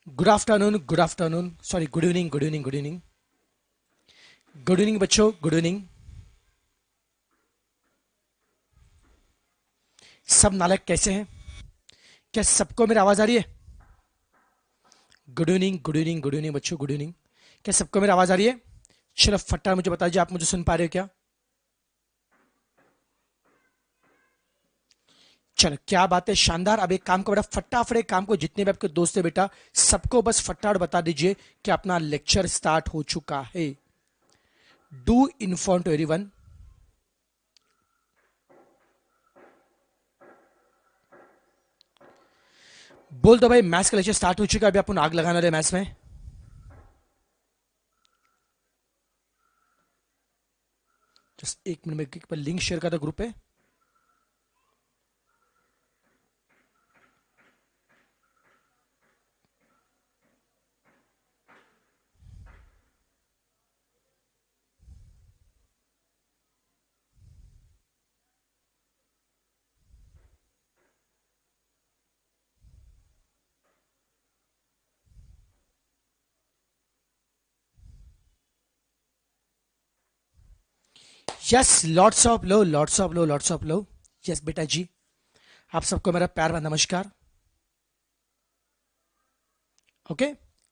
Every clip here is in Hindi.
Good afternoon, sorry, good evening, good evening, good evening, good evening बच्चों, गुड इवनिंग। सब नालायक कैसे हैं? क्या सबको मेरी आवाज आ रही है? Good evening, good evening, good evening बच्चों, गुड इवनिंग। क्या सबको मेरी आवाज आ रही है? चलो फटाफट मुझे बताइए, आप मुझे सुन पा रहे हो क्या? चलो, क्या बात है, शानदार। अब एक काम को बेटा, फटाफट एक काम को, जितने भी आपके दोस्त है बेटा, सबको बस फटाफट बता दीजिए कि अपना लेक्चर स्टार्ट हो चुका है। Do inform to everyone. बोल दो भाई, मैथ्स का लेक्चर स्टार्ट हो चुका है। अभी अपन आग लगाने वाले मैथ्स में। जस्ट एक मिनट में एक बार लिंक शेयर कर दो ग्रुप पे। Yes, lots of low, lots of low, lots of low. Yes बेटा जी, आप सबको मेरा प्यार भरा नमस्कार। ओके,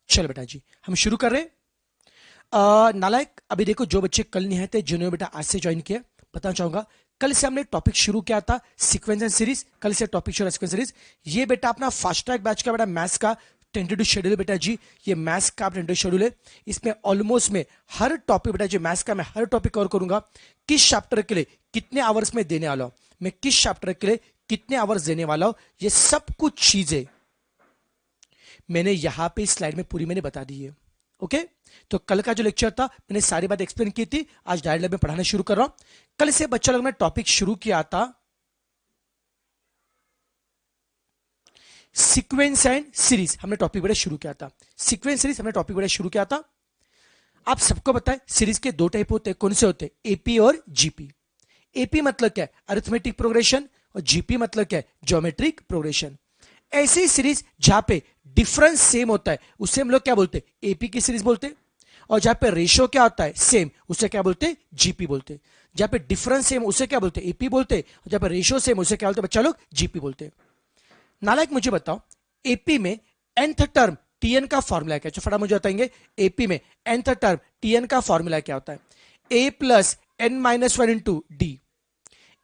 चलो बेटा जी, हम शुरू कर रहे हैं। नालायक, अभी देखो, जो बच्चे कल नहीं आए थे, जिन्होंने बेटा आज से ज्वाइन किया, बताना चाहूंगा। कल से हमने टॉपिक शुरू किया था सीक्वेंस एंड सीरीज। कल से टॉपिक शुरू सीक्वेंस सीरीज। ये बेटा अपना फास्ट ट्रैक बैच का बेटा मैथ्स का टेंटेटिव शेड्यूल बेटा जी। ये मैथ्स का टेंटेटिव शेड्यूल है। इसमें ऑलमोस्ट में हर टॉपिक बेटा जो मैथ्स का, मैं हर टॉपिक कवर करूंगा। किस चैप्टर के लिए कितने आवर्स में देने वाला हूं, मैं किस चैप्टर के लिए कितने आवर्स देने वाला हूं, ये सब कुछ चीजें मैंने यहां पे स्लाइड में पूरी मैंने बता दी है। ओके, तो कल का जो लेक्चर था, मैंने सारी बात एक्सप्लेन की थी। आज डायरेक्ट लैब में पढ़ाना शुरू कर रहा हूं। कल से बच्चा लोग, मैं टॉपिक शुरू किया था सीक्वेंस एंड सीरीज। हमने टॉपिक बड़े शुरू किया था सीक्वेंस सीरीज, हमने टॉपिक बड़े शुरू किया था। आप सबको पता है सीरीज के दो टाइप होते हैं। कौन से होते हैं? एपी और जीपी। एपी मतलब क्या है? Arithmetic progression. और जीपी मतलब क्या है? Geometric progression. ऐसी सीरीज जहां पे डिफरेंस सेम होता है, उसे हम लोग क्या बोलते हैं? एपी की सीरीज बोलते हैं। और जहां पे रेशियो क्या होता है? सेम, उसे क्या बोलते हैं? जीपी बोलते हैं। जहां पे डिफरेंस सेम, उसे क्या बोलते हैं? एपी बोलते हैं। और जहां पे रेशियो सेम, उसे क्या बोलते हैं बच्चा लोग? जीपी बोलते हैं। नालायक, मुझे बताओ, एपी में nth टर्म टीएन का फॉर्मूला क्या है? फटाफट मुझे बताएंगे, एपी में nth टर्म टीएन का फॉर्मूला क्या होता है? A plus N minus one into D.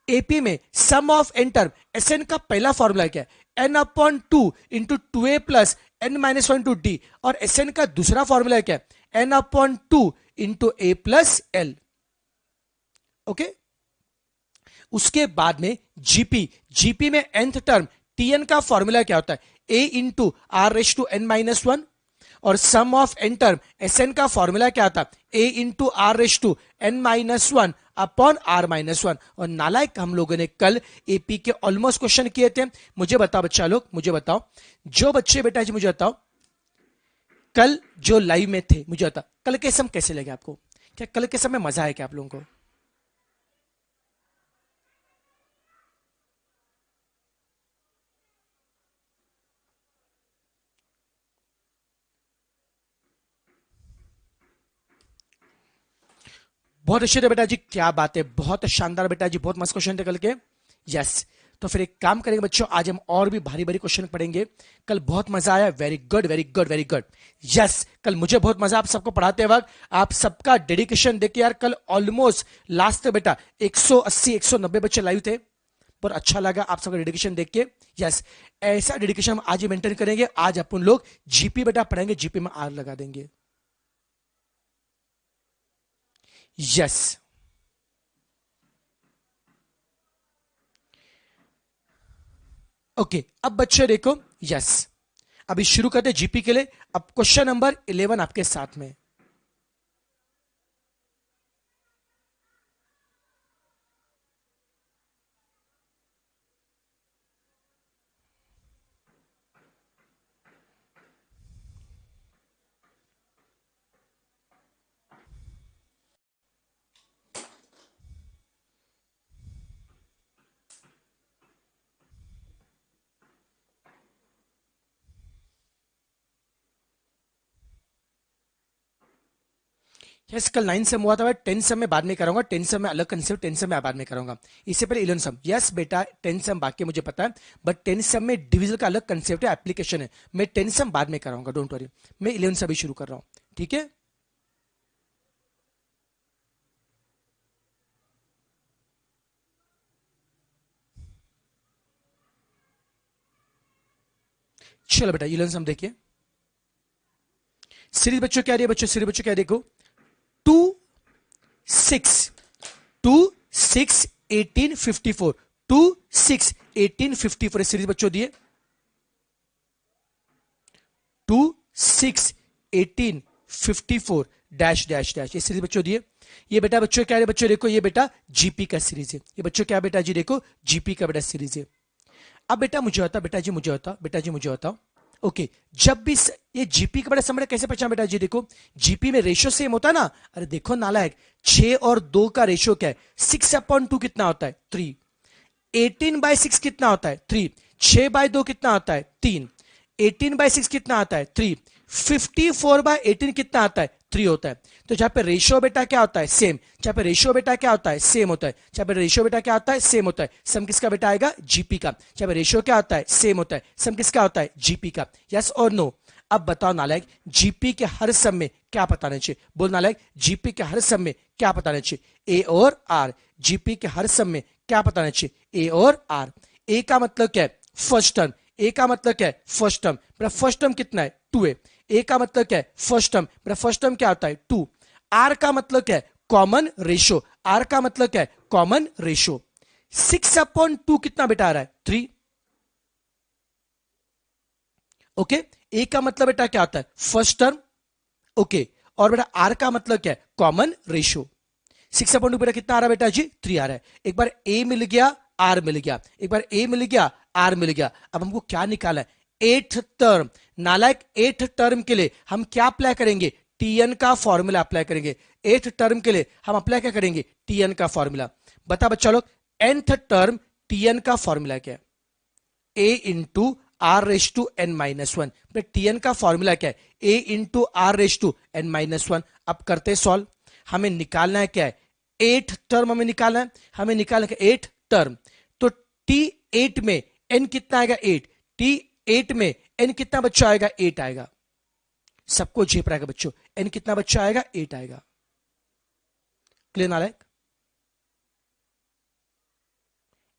AP में sum of N term, S N का पहला फॉर्मूला क्या है? N upon two into two A plus N minus one into D. और एस एन का दूसरा फॉर्मूला क्या है? N upon two into A plus L. Okay, उसके बाद में जीपी। जीपी में nth टर्म टीएन का फॉर्मूला क्या होता है? A into are raise to N minus one. और sum of N term S N का फॉर्मूला क्या था? A into are raise to N minus one upon are minus one. और नालायक, हम लोगों ने कल एपी के ऑलमोस्ट क्वेश्चन किए थे। मुझे बताओ बच्चा लोग, मुझे बताओ, जो बच्चे बेटा जी, मुझे बताओ, कल जो लाइव में थे, मुझे बताओ कल के समय कैसे लगे आपको? क्या कल के समय मजा आया क्या आप लोगों को? बहुत अच्छे थे बेटा जी, क्या बात है, बहुत शानदार बेटा जी, बहुत मस्त क्वेश्चन थे कल के। यस, तो फिर एक काम करेंगे बच्चों, आज हम और भी भारी भारी क्वेश्चन पढ़ेंगे। कल बहुत मजा आया, very good, very good, very good. Yes, कल मुझे बहुत मजा आप सबको पढ़ाते वक्त। आप सबका डेडिकेशन देखिए यार, कल ऑलमोस्ट लास्ट तक बेटा 180 190 बच्चे लाइव थे। बहुत अच्छा लगा आप सबका डेडिकेशन देख के। यस, ऐसा डेडिकेशन हम आज ही मेंटेन करेंगे। आज अपन लोग जीपी बेटा पढ़ेंगे, जीपी में आग लगा देंगे। यस, ओके, अब बच्चे देखो। यस, अभी शुरू करते जीपी के लिए। अब क्वेश्चन नंबर 11 आपके साथ में। यस, कल 9 सम हुआ था, 10 सम में बाद में कराऊंगा, 10 सम में अलग कंसेप्ट, 10 सम में बाद में कराऊंगा। इससे पहले 11 सम। यस बेटा 10 सम बाकी मुझे पता है, बट 10 सम में डिविजन का अलग कंसेप्ट है, एप्लीकेशन है। मैं 10 सम बाद में कराऊंगा, डोंट वरी। मैं 11 सम भी शुरू कर रहा हूं, ठीक है। चलो बेटा 11 सम देखिए। सीरीज बच्चों क्या रही है, बच्चों सीरीज बच्चों क्या देखो, 2 6 2 6 1854, 2 6 1854 सीरीज बच्चों दिए, 2 6 1854 डैश डैश डैश, ये सीरीज बच्चों दिए। ये बेटा बच्चों क्या है, बच्चों देखो ये बेटा जीपी का सीरीज है, ये बच्चों क्या बेटा जी देखो जीपी का बेटा सीरीज है। अब बेटा मुझे होता, बेटा जी मुझे होता, बेटा जी मुझे होता, ओके जब भी ये जीपी का बड़ा समझ कैसे पहचान बेटा जी देखो, जीपी में रेशियो सेम होता है ना, अरे देखो नालायक 6 और 2 का रेशियो क्या है, 6/2 कितना होता है 3, 18/6 कितना होता है 3, 6/2 कितना होता है 3, 18/6 कितना आता है 3, 54/18 कितना आता है 3 होता है। तो जहां पे रेशियो बेटा क्या होता है सेम, जहां पे रेशियो बेटा क्या होता है सेम होता है, जहां पे रेशियो बेटा क्या होता है सेम होता है, सम किसका बेटा आएगा जीपी का, जहां पे रेशियो क्या होता है सेम होता है, सम किसका होता है जीपी का। यस और नो। अब बताओ नालायक जीपी के हर सम में क्या बताना चाहिए, बोल नालायक जीपी के हर सम में क्या बताना चाहिए, ए और आर, जीपी के हर सम में क्या बताना चाहिए ए और आर। ए का मतलब क्या है फर्स्ट टर्म, ए का मतलब क्या है फर्स्ट टर्म, मेरा फर्स्ट टर्म कितना है 2 है, ए का मतलब क्या है फर्स्ट टर्म, मेरा फर्स्ट टर्म क्या होता है 2, आर का मतलब क्या है कॉमन रेशियो, आर का मतलब क्या है कॉमन रेशियो, 6/2 कितना बेटा आ रहा है 3, ओके। ए का मतलब बेटा क्या आता है फर्स्ट टर्म, ओके, और बेटा आर का मतलब क्या है कॉमन रेशियो, 6/2 बेटा कितना आ रहा है बेटा जी 3 आ रहा है। एक बार ए मिल गया आर मिल गया, एक बार ए मिल गया आर मिल गया, अब हमको क्या निकाला है 8th टर्म। नालायक 8th टर्म के लिए हम क्या अप्लाई करेंगे टीएन का फॉर्मूला अप्लाई करेंगे, 8th टर्म के लिए हम अप्लाई क्या करेंगे टीएन का फॉर्मूला। बता बच्चा लोग nth टर्म टीएन का फॉर्मूला क्या है, A into are raise to N minus one, TN का फॉर्मूला क्या है A into are raise to N minus one. अब करते सॉल्व, हमें निकालना है क्या है 8th टर्म, हमें निकालना है, हमें निकालना है 8th टर्म। तो T8 में n कितना आएगा 8, T8 में n कितना बच्चा आएगा 8 आएगा, सबको झेप रहेगा बच्चों, n कितना बच्चा आएगा 8 आएगा। क्लियर नालायक,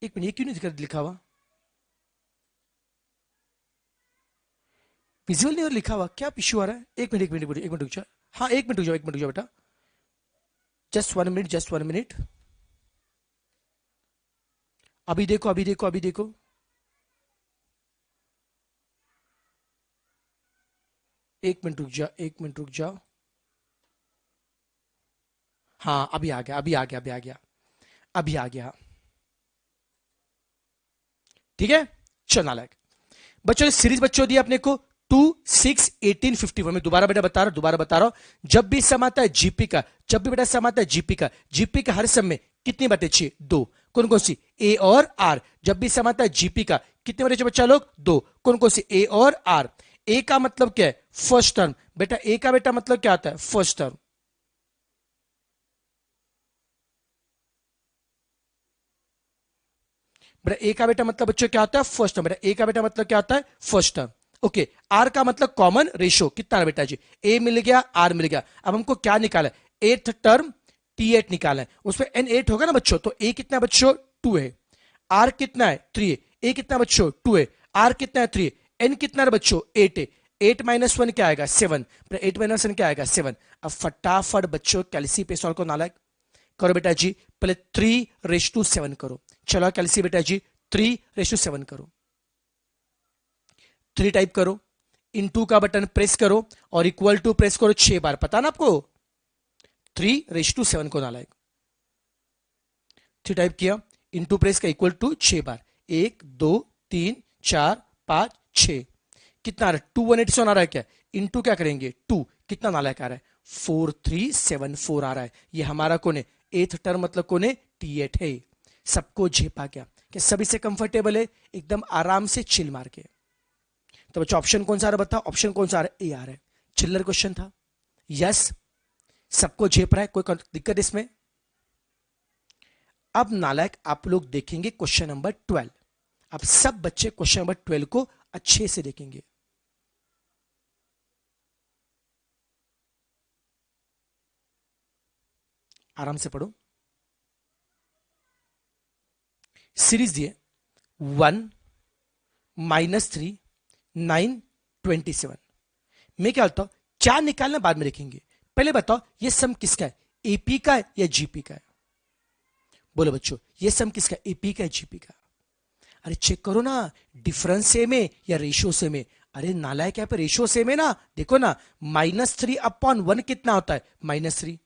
एक मिनट ये क्यों नहीं लिखा हुआ, विजुअल नहीं और लिखा हुआ, क्या इश्यू आ रहा है, एक मिनट एक मिनट एक मिनट रुक जाओ, हाँ एक मिनट रुक जाओ, एक मिनट रुक जाओ बेटा, जस्ट 1 मिनट, जस्ट 1 मिनट, अभी देखो अभी देखो अभी देखो, एक मिनट रुक जाओ, एक मिनट रुक जाओ, हाँ अभी आ गया अभी आ गया अभी आ गया अभी आ गया, ठीक है। चल नालायक बच्चों सीरीज बच्चों दी अपने को 2 6 1854, मैं दोबारा बेटा बता रहा हूं, दोबारा बता रहा हूं, जब भी सम आता है जीपी का, जब भी बेटा सम आता है जीपी का, जीपी का हर सम में कितनी बातें चाहिए 2, कौन कौन सी ए और आर, जब भी सम आता है जीपी का कितने बातें चाहिए बच्चा लोग 2, कौन कौन सी ए और आर। ए का मतलब क्या है फर्स्ट टर्म, बेटा ए का बेटा मतलब क्या आता है फर्स्ट टर्म, बेटा ए का बेटा मतलब बच्चों क्या होता है फर्स्ट टर्म, बेटा ए का बेटा मतलब क्या होता है फर्स्ट टर्म, ओके। आर का मतलब कॉमन रेशियो कितना है बेटा जी, ए मिल गया आर मिल गया, अब हमको क्या निकाला है 8th टर्म T8 निकाला है, उसमें n8 होगा ना बच्चों, तो ए कितना बच्चों 2 है, आर कितना है 3 है, ए कितना बच्चों 2 है, आर कितना है 3 है, एन कितना है बच्चों 8 है, 8 माइनस 1 क्या आएगा 7, 8 माइनस 1 क्या आएगा 7। अब फटाफट बच्चों कैलसी पे सॉल्व को नालायक करो बेटा जी, पहले 3:7 करो, चलो कैलसी बेटा जी 3:7 करो, 3 टाइप करो, इनटू का बटन प्रेस करो और इक्वल टू प्रेस करो 6 बार, पता ना आपको 3:7 को नालायक, 3 टाइप किया, इनटू प्रेस का इक्वल टू 6 बार, 1 2 3 4 5 6, कितना आ रहा है 2187 आ रहा है क्या, इनटू क्या करेंगे 2, कितना नालायक आ रहा है 4374 आ रहा है, ये हमारा कौन है 8th टर्म मतलब कौन है T8 है। सबको झेपा क्या, क्या सभी से कंफर्टेबल है एकदम आराम से चिल मार के। तो बच्चा ऑप्शन कौन सा आ रहा है बताओ, ऑप्शन कौन सा आ रहा है ए आ रहा है, चिल्लर क्वेश्चन था, यस सबको झेप रहा है, कोई दिक्कत इसमें? अब नालायक आप लोग देखेंगे क्वेश्चन नंबर 12। अब सब बच्चे क्वेश्चन नंबर 12 को अच्छे से देखेंगे। आराम से पढ़ो। सीरीज दिए 1 -3 9 27। मैं क्या बोलता हूं, क्या निकालना बाद में देखेंगे, पहले बताओ ये सम किसका है, एपी का है या जीपी का है? बोलो बच्चों, ये सम किसका, एपी का है जीपी का? अरे चेक करो ना, डिफरेंस सेम है या रेशियो सेम है? अरे नालायक, यहाँ पे रेशियो सेम है ना, देखो ना, -3/1 कितना होता है, -3।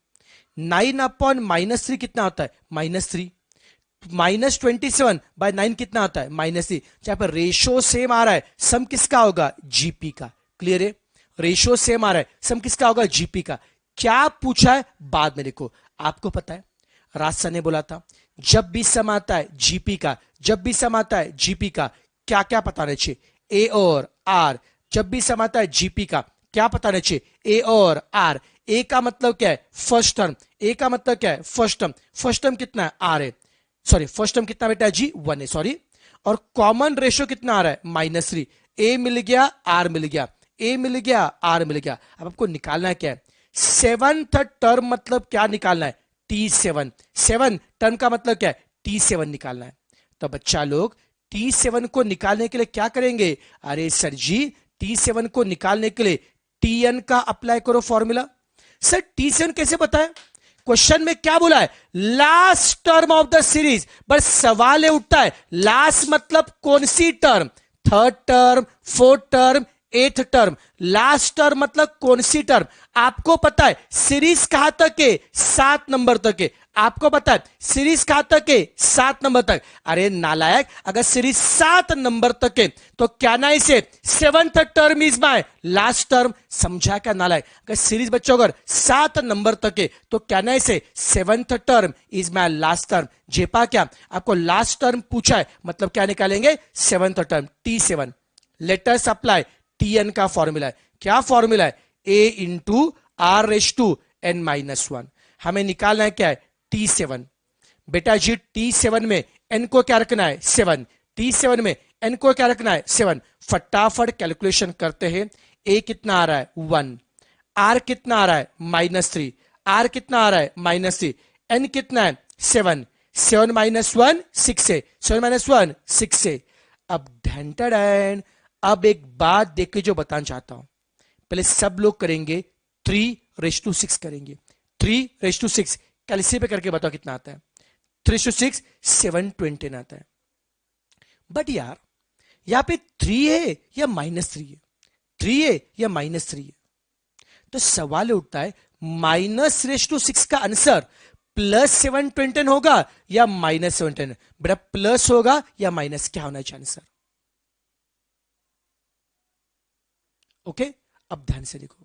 9/-3 कितना होता है, -3। -27/9 कितना होता है, -3। जहां पर रेशियो सेम आ रहा है, सम किसका होगा, जीपी का। क्लियर है? रेशियो सेम आ रहा है, सम किसका होगा, जीपी का। क्या पूछा है बाद में देखो। आपको पता है राज सर ने बोला था, जब भी सम आता है जीपी का, जब भी सम आता है जीपी का, क्या क्या पता रहना चाहिए, ए और आर। जब भी सम आता है जीपी का, क्या पता रहना चाहिए, ए और आर। ए का मतलब क्या है, फर्स्ट टर्म। ए का मतलब क्या है, फर्स्ट टर्म। फर्स्ट टर्म कितना है, आर है। सॉरी, फर्स्ट टर्म कितना बेटा जी, 1 है, सॉरी। और कॉमन रेशियो कितना आ रहा है, -3। ए मिल गया, आर मिल गया, ए मिल गया, आर मिल गया। अब आपको निकालना है क्या है, सेवंथ टर्म मतलब क्या निकालना है, T7। 7 टर्म का मतलब क्या है, T7 निकालना है। तो बच्चा लोग T7 को निकालने के लिए क्या करेंगे, अरे सर जी T7 को निकालने के लिए Tn का अप्लाई करो फॉर्मूला। सर T7 कैसे पता है, क्वेश्चन में क्या बोला है, last term of the series. बस सवाल ये उठता है, लास्ट मतलब कौन सी term, third term, fourth term, eighth term. Last term मतलब कौन सी टर्म? आपको पता है सीरीज कहां तक है, 7 नंबर तक है। आपको पता है सीरीज कहां तक है, 7 नंबर तक। अरे नालायक, अगर सीरीज 7 नंबर तक है तो क्या ना इसे seventh term is my last term. समझा क्या नालायक? अगर सीरीज बच्चों अगर 7 नंबर तक है तो क्या ना इसे seventh term is my last term. जेपा क्या, आपको लास्ट टर्म पूछा है मतलब क्या निकालेंगे, seventh term, T7। Letters apply, Tn का फॉर्मूला है, क्या फॉर्मूला है, a into are raise to n-1। हमें निकालना है क्या है, T7। बेटा जी T7 में n को क्या रखना है, 7। T7 में n को क्या रखना है, 7। फटाफट कैलकुलेशन करते हैं। a कितना आ रहा है, 1। r कितना आ रहा है, -3। r कितना आ रहा है, -3। n कितना है, 7। 7 - 1 6 है, 7 - 1 6 है। अब ढंटन, अब एक बात देख के जो बताना चाहता हूं, पहले सब लोग करेंगे 3/6 करेंगे। 3/6 कैलसी पे करके बताओ कितना आता है, 3/6 720 आता है। बट यार यहां पे 3 है या -3 है, 3 है या -3 है? तो सवाल उठता है -6 का आंसर +720 होगा या -720? बेटा प्लस होगा या माइनस, क्या होना चाहिए आंसर? ओके, अब ध्यान से देखो,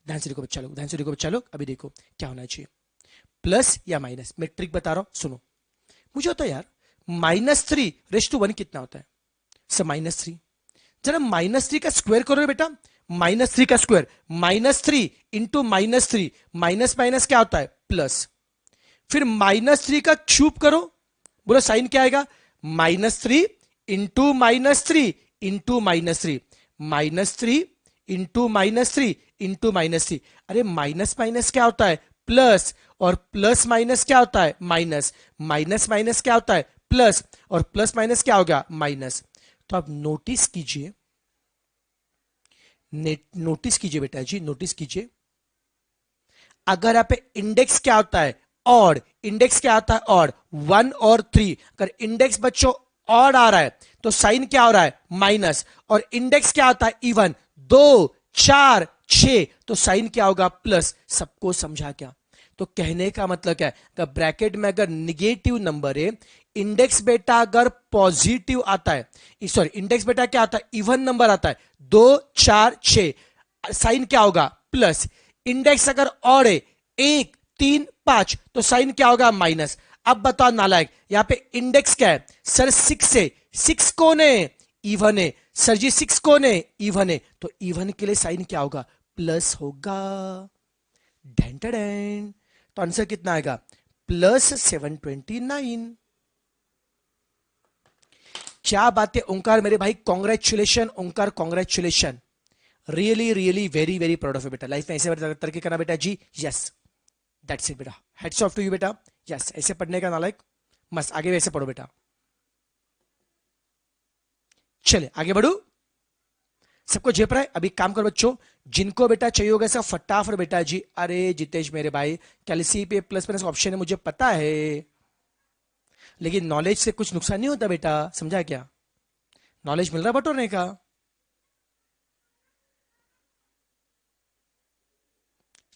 ध्यान से देखो बच्चा लोग, ध्यान से देखो बच्चा लोग, अभी देखो क्या होना चाहिए, प्लस या माइनस। मैं ट्रिक बता रहा हूं, सुनो। मुझे होता है यार -3/1 कितना होता है, सर -3। जरा -3 का स्क्वायर करो बेटा, -3 का स्क्वायर, -3 इंटू -3, माइनस माइनस क्या होता है, प्लस। फिर -3 का क्यूब करो, बोलो साइन क्या आएगा, -3 इंटू -3 इंटू -3, -3 इंटू -3 इंटू -3। अरे माइनस माइनस क्या होता है, प्लस, और प्लस माइनस क्या होता है, माइनस। माइनस माइनस क्या होता है, प्लस, और प्लस माइनस क्या होगा, माइनस। तो आप नोटिस कीजिए, नोटिस कीजिए बेटा जी, नोटिस कीजिए। अगर यहाँ पे इंडेक्स क्या होता है, ऑड, इंडेक्स क्या आता है, ऑड, 1 और 3। अगर इंडेक्स बच्चों ऑड आ रहा है तो साइन क्या हो रहा है, माइनस। और इंडेक्स क्या आता है, इवन, 2 4 6, तो साइन क्या होगा, प्लस। सबको समझा क्या? तो कहने का मतलब क्या है, अगर ब्रैकेट में अगर निगेटिव नंबर है, इंडेक्स बेटा अगर पॉजिटिव आता है, सॉरी इंडेक्स बेटा क्या आता है, इवन नंबर आता है, 2 4 6, साइन क्या होगा, प्लस। इंडेक्स अगर और है, 1 3 5, तो साइन क्या होगा, माइनस। अब बताओ नालायक, यहां पे इंडेक्स क्या है, सर 6 है, 6 कौन है, इवन है। सर जी 6 कौन है, इवन है, तो इवन के लिए साइन क्या होगा, प्लस होगा। ढेन ढेन। तो आंसर कितना आएगा? प्लस 729। क्या बात है ओंकार मेरे भाई, congratulation Omkar, congratulation, really really very very proud of you बेटा। लाइफ में ऐसे तरक्की करना बेटा जी। यस, दैट्स इट बेटा, हेड्स ऑफ टू यू बेटा। यस, ऐसे पढ़ने का नालायक, मस्त आगे वैसे पढ़ो बेटा। चले आगे बढ़ू, सबको झेप रहा है। अभी काम करो बच्चों, जिनको बेटा चाहिए होगा सब फटाफट बेटा जी। अरे जितेश मेरे भाई, कैलसी पे प्लस माइनस ऑप्शन है मुझे पता है, लेकिन नॉलेज से कुछ नुकसान नहीं होता बेटा, समझा क्या? नॉलेज मिल रहा बटोरने का।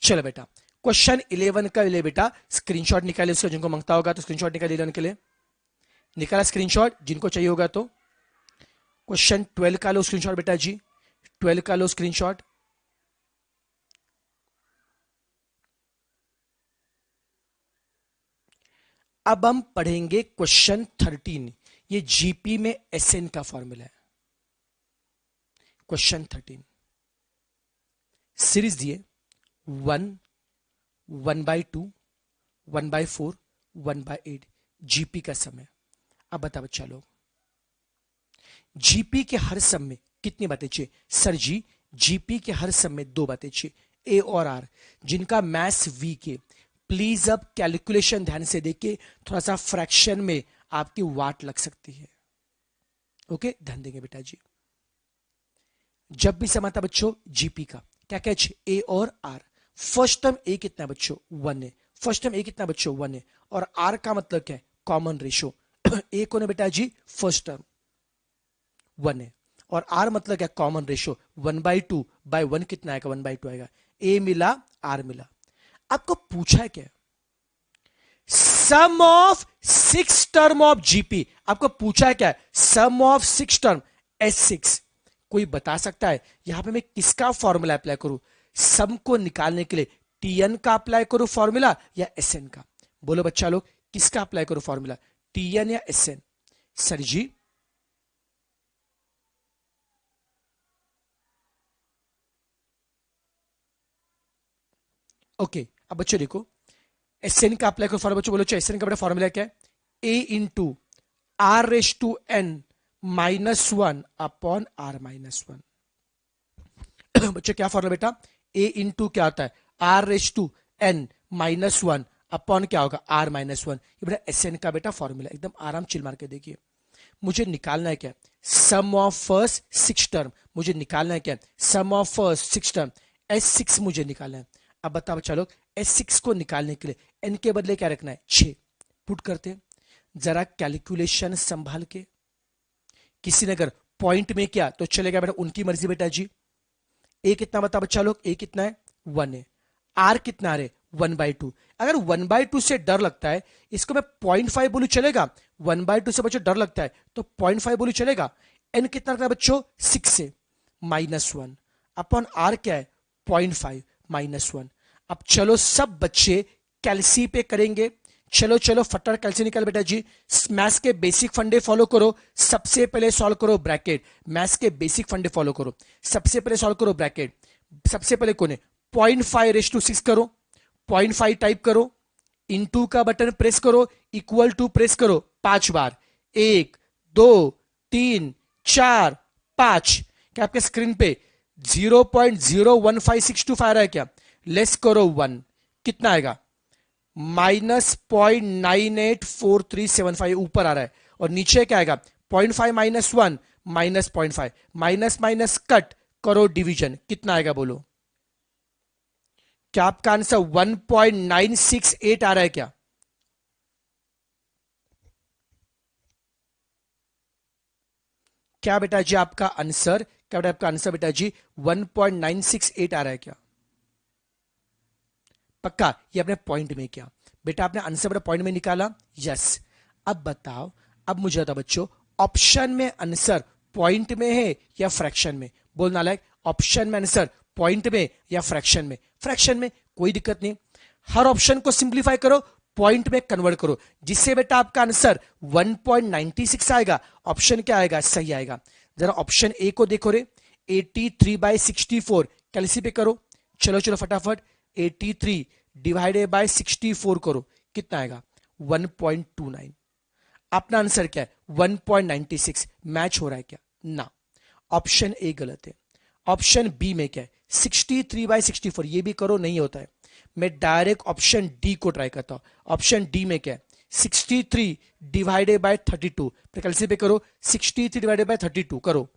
चलो बेटा, क्वेश्चन 11 का ले बेटा, स्क्रीनशॉट निकाले उसका, जिनको मांगता होगा तो स्क्रीनशॉट निकाल 11 के लिए, निकाला स्क्रीनशॉट जिनको चाहिए होगा तो। क्वेश्चन 12 का लो स्क्रीनशॉट बेटा जी, 12 का लो स्क्रीनशॉट। अब हम पढ़ेंगे क्वेश्चन 13, ये जीपी में एसएन का फॉर्मूला है। क्वेश्चन 13, सीरीज दिए 1, 1/2, 1/4, 1/8, जीपी का समय। अब बता बच्चा लोग, जीपी के हर सम में कितनी बातें चाहिए? सर जी जीपी के हर सम में 2 बातें चाहिए, ए और आर, जिनका मैथ्स वीक है। प्लीज अब कैलकुलेशन ध्यान से देखिए, थोड़ा सा फ्रैक्शन में आपकी वाट लग सकती है। ओके, ध्यान देंगे बेटा जी। जब भी समाता बच्चों जीपी का क्या क्या चाहिए? ए और आर। फर्स्ट टर्म ए कितना है बच्चों? 1 है। फर्स्ट टर्म ए कितना बच्चों? 1 है। और आर का मतलब क्या है? Common ratio. ए कौन है बेटा जी? फर्स्ट टर्म 1 है, और आर मतलब क्या? Common ratio. 1/2/1 कितना आएगा? 1/2 आएगा। ए मिला, आर मिला। आपको पूछा है क्या? Sum of 6 term of GP. आपको पूछा है क्या? Sum of 6 term S6। कोई बता सकता है यहां पे मैं किसका फॉर्मूला अप्लाई करूं सम को निकालने के लिए? टीएन का अप्लाई करूं फॉर्मूला या एसएन का? बोलो बच्चा लोग, किसका अप्लाई करूं फॉर्मूला, टीएन या एसएन? सर जी ओके, अब बच्चों देखो, एसएन का अप्लाई करो फॉर्मूला। बच्चों बोलो एसएन का बड़ा फॉर्मूला क्या है? A into R raise to N -1 upon R -1। बच्चों क्या फॉर्मूला बेटा? ए इंटू क्या होता है? R raise to N -1 upon क्या होगा? आर -1। ये बेटा एसएन का बेटा फॉर्मूला, एकदम आराम चिल मार के देखिए। मुझे निकालना है क्या? Sum of first 6 term. मुझे निकालना है क्या? Sum of first 6 term, S6 मुझे निकालना है। अब बताओ बच्चा लोग, S6 को निकालने के लिए n के बदले क्या रखना है? 6 पुट करते हैं। जरा कैलकुलेशन संभाल के। किसी ने अगर पॉइंट में किया तो चलेगा बेटा, उनकी मर्जी बेटा जी। ए कितना बता बच्चा लोग? ए कितना है? 1 है। आर कितना है? 1/2। अगर 1/2 से डर लगता है, इसको मैं 0.5 बोलू चलेगा? 1/2 से बच्चों डर लगता है तो 0.5 बोलू चलेगा? एन कितना रखना है बच्चों? 6 से -1 अपॉन आर क्या है? 0.5 -1। अब चलो सब बच्चे कैलसी पे करेंगे। चलो चलो फटाफट कैलसी निकाल बेटा जी। मैथ्स के बेसिक फंडे फॉलो करो। सबसे पहले सॉल्व करो ब्रैकेट। मैथ्स के बेसिक फंडे फॉलो करो। सबसे पहले सॉल्व करो ब्रैकेट। सबसे पहले कौन है? 0.5/6 करो, 0.5 टाइप करो, इनटू का बटन प्रेस करो, इक्वल टू प्रेस करो 5 बार। 1 2 3 4 5। क्या आपके स्क्रीन पे 0.01562 आ रहा है क्या? लेस करो 1, कितना आएगा? -0.984375 ऊपर आ रहा है, और नीचे क्या आएगा? 0.5 -1 -0.5, माइनस माइनस कट करो डिवीजन, कितना आएगा बोलो? क्या आपका आंसर 1.968 आ रहा है क्या? क्या बेटा जी आपका आंसर, क्या बेटा आपका आंसर बेटा जी 1.968 आ रहा है क्या? पक्का? ये अपने पॉइंट में क्या बेटा? आपने आंसर बेटा पॉइंट में निकाला? यस। अब बताओ, अब मुझे बताओ बच्चों, ऑप्शन में आंसर पॉइंट में है या फ्रैक्शन में? बोलना लायक, ऑप्शन में आंसर पॉइंट में या फ्रैक्शन में? फ्रैक्शन में, कोई दिक्कत नहीं। हर ऑप्शन को सिंप्लीफाई करो, पॉइंट में कन्वर्ट करो, जिससे बेटा आपका आंसर 1.96 आएगा। ऑप्शन क्या आएगा? सही आएगा। जरा ऑप्शन ए को देखो रे, 83/64 कैलसी पे करो। चलो चलो फटाफट, 83 डिवाइडेड बाय 64 करो, कितना आएगा 1.29। अपना आंसर क्या है 1.96। मैच हो रहा है क्या? ना, ऑप्शन ए गलत है। ऑप्शन बी में क्या है 63/64, ये भी करो नहीं होता है। मैं डायरेक्ट ऑप्शन डी को ट्राई करता हूं। ऑप्शन डी में क्या है 63 डिवाइडेड बाय 32, कैलकुलेशन पे करो 63 डिवाइडेड बाय 32 करो,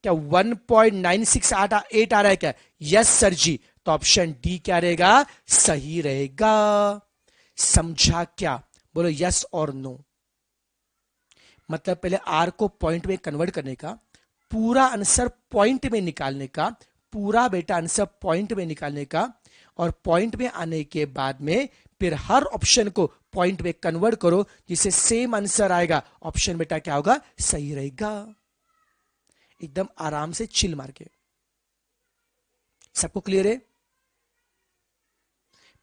क्या 1.9688 आ रहा है क्या? यस सर जी। तो ऑप्शन डी क्या रहेगा? सही रहेगा। समझा क्या? बोलो यस और नो। मतलब पहले आर को पॉइंट में कन्वर्ट करने का, पूरा आंसर पॉइंट में निकालने का, पूरा बेटा आंसर पॉइंट में निकालने का, और पॉइंट में आने के बाद में फिर हर ऑप्शन को पॉइंट में कन्वर्ट करो, जिससे सेम आंसर आएगा। ऑप्शन बेटा क्या होगा? सही रहेगा। एकदम आराम से चिल मार के। सबको क्लियर है?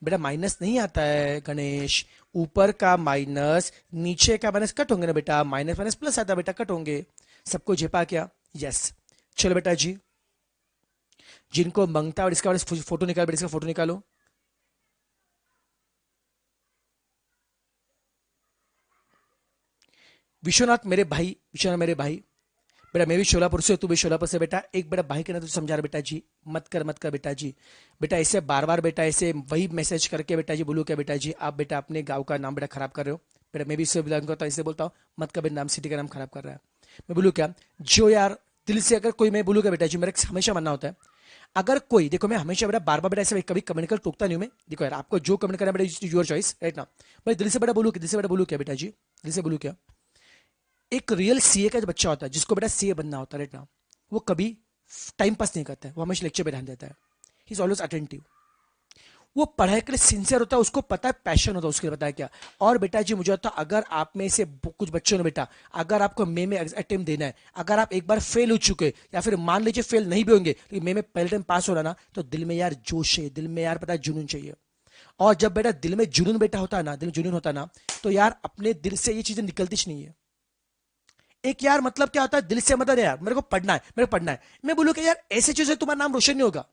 बेटा माइनस नहीं आता है गणेश, ऊपर का माइनस नीचे का माइनस कट होंगे ना बेटा, माइनस माइनस प्लस आता है बेटा, कट होंगे। सबको झेपा क्या? यस। चलो बेटा जी, जिनको मंगता और इसका फोटो निकाल, बेटा इसका फोटो निकालो। विश्वनाथ मेरे भाई, विश्वनाथ मेरे भाई, बेटा मैं भी शोलापुर से, तू भी शोलापुर से बेटा। एक बेटा भाई के ना तो समझा रहा बेटा जी, मत कर मत कर बेटा जी। बेटा ऐसे बार बार बेटा ऐसे वही मैसेज करके बेटा जी बोलू क्या बेटा जी, आप बेटा अपने गांव का नाम बेटा खराब कर रहे हो। बेटा मैं भी इससे बिलोंग करता हूँ, इससे बोलता हूँ मत कर, नाम सिटी का नाम खराब कर रहा है। मैं बोलू क्या, जो यार दिल से अगर कोई, मैं बोलू क्या बेटा जी, मेरा हमेशा मानना होता है, अगर कोई, देखो मैं हमेशा बेटा बार बार बेटा ऐसे कभी कमेंट कर टोकता नहीं हूं मैं। देखो यार आपको जो कमेंट करना बेटा योर चॉइस राइट ना। भाई दिल से बेटा बोलू, दिल से बेटा बोलू क्या बेटा जी, दिल से बोलू क्या, एक रियल सीए का जो बच्चा होता है, जिसको बेटा सीए बनना होता है राइट ना, वो कभी टाइम पास नहीं करता है, वो हमेशा लेक्चर पे ध्यान देता है। He is always attentive. वो पढ़ाई के लिए सिंसियर होता है, उसको पता है, पैशन होता है उसके लिए, पता है क्या। और बेटा जी मुझे लगता है अगर आप में से कुछ बच्चों ने बेटा, अगर आपको मे में अटेम्प्ट देना है, अगर आप एक बार फेल हो चुके या फिर मान लीजिए फेल नहीं भी होंगे, लेकिन मे में पहले टाइम पास हो रहा ना, तो दिल में यार जोश है, दिल में यार पता है जुनून चाहिए। और जब बेटा दिल में जुनून बेटा होता है ना, दिल में जुनून होता है ना, तो यार अपने दिल से ये चीजें निकलती नहीं है। एक यार मतलब क्या होता है दिल से, मतलब यार मेरे को पढ़ना है, मेरे को पढ़ना है। मैं बोलूँ कि यार ऐसी चीजें तुम्हारा नाम रोशन नहीं होगा।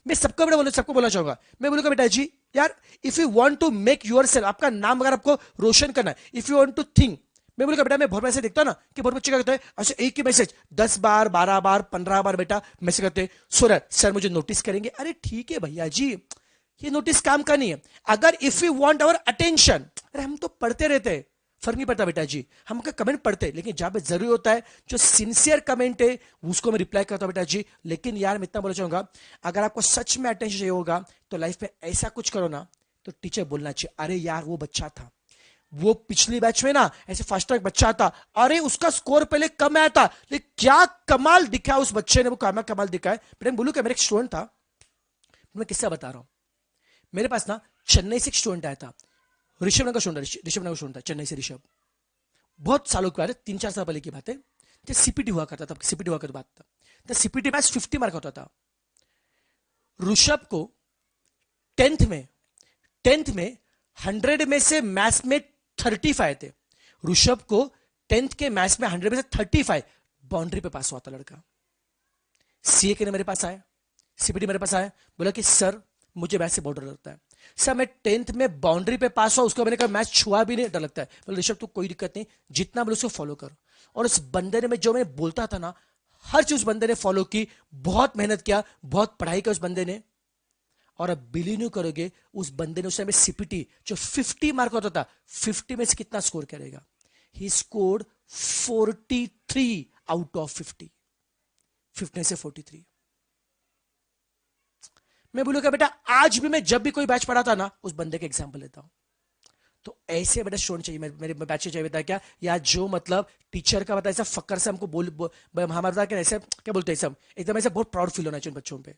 मैं सबको बेटा बोलूँ, सबको बोलना चाहूंगा, मैं बोलूंगा बेटा जी यार, if you want to make yourself, आपका नाम अगर आपको रोशन करना है, if you want to think, मैं बोलूंगा बेटा, मैं बहुत ऐसे देखता हूं ना कि बहुत बच्चे क्या करते हैं, अच्छा एक ही मैसेज 10 बार 12 बार 15 बार बेटा मैसेज करते हैं, सर मुझे नोटिस करेंगे। अरे ठीक है भैया जी, ये नोटिस काम का नहीं है। अगर if you want our attention, अरे हम तो पढ़ते रहते हैं, फर्क नहीं पड़ता बेटा जी, हम का कमेंट पढ़ते हैं, लेकिन जहां पे जरूरी होता है जो सिंसियर कमेंट है उसको मैं रिप्लाई करता हूं बेटा जी। लेकिन यार मैं इतना बोलना चाहूंगा, अगर आपको सच में अटेंशन चाहिए होगा तो लाइफ में ऐसा कुछ करो ना, तो टीचर बोलना चाहिए, अरे यार वो बच्चा था, वो पिछली बैच में ना ऐसे फर्स्ट रैंक बच्चा था, अरे उसका स्कोर पहले कम आया था, लेकिन क्या कमाल दिखा उस बच्चे ने, वो कमाल दिखा है। बेटा बोलू क्या, मेरा एक स्टूडेंट था, मैं किस्सा बता रहा हूं। मेरे पास ना चेन्नई से एक स्टूडेंट आया था, ऋषभ नगर स्टूडेंट, ऋषभ नगर स्टूडेंट था चेन्नई से ऋषभ। बहुत सालों की बात है, 3-4 साल पहले की बात है, जब सीपीटी हुआ करता था, सीपीटी हुआ करता बात था, तो सीपीटी मैथ्स 50 मार्क होता था। ऋषभ को टेंथ में, 100 में से मैथ्स में 35 आए थे। ऋषभ को टेंथ के मैथ्स में 100 में से 35 बाउंड्री पे पास हुआ था लड़का। सीए के ने मेरे पास आया, सीपीटी मेरे पास आया, बोला कि सर मुझे मैथ्स से बहुत डर लगता है सर, मैं टेंथ में बाउंड्री पे पास हुआ, उसको मैंने कहा मैच छुआ भी नहीं, डर लगता है। बोले ऋषभ तू कोई दिक्कत नहीं, जितना बोले उसको फॉलो कर। और उस बंदे ने, मैं जो मैं बोलता था ना, हर चीज उस बंदे ने फॉलो की, बहुत मेहनत किया, बहुत पढ़ाई किया उस बंदे ने। और अब बिलीव नहीं करोगे, उस बंदे ने उस टाइम सीपीटी जो 50 मार्क होता था, 50 में से कितना स्कोर करेगा? ही स्कोर्ड 43 आउट ऑफ 50, 50 से 43। मैं बोलूंगा बेटा आज भी मैं जब भी कोई बैच पढ़ाता ना, उस बंदे के एग्जाम्पल लेता हूं। तो ऐसे बेटा स्टूडेंट चाहिए, मेरे बैच चाहिए बेटा, क्या या जो मतलब टीचर का बता ऐसा फक्कर से हमको हमारा बता क्या, ऐसे क्या बोलते हैं सब, एकदम ऐसे बहुत प्राउड फील होना चाहिए बच्चों पे।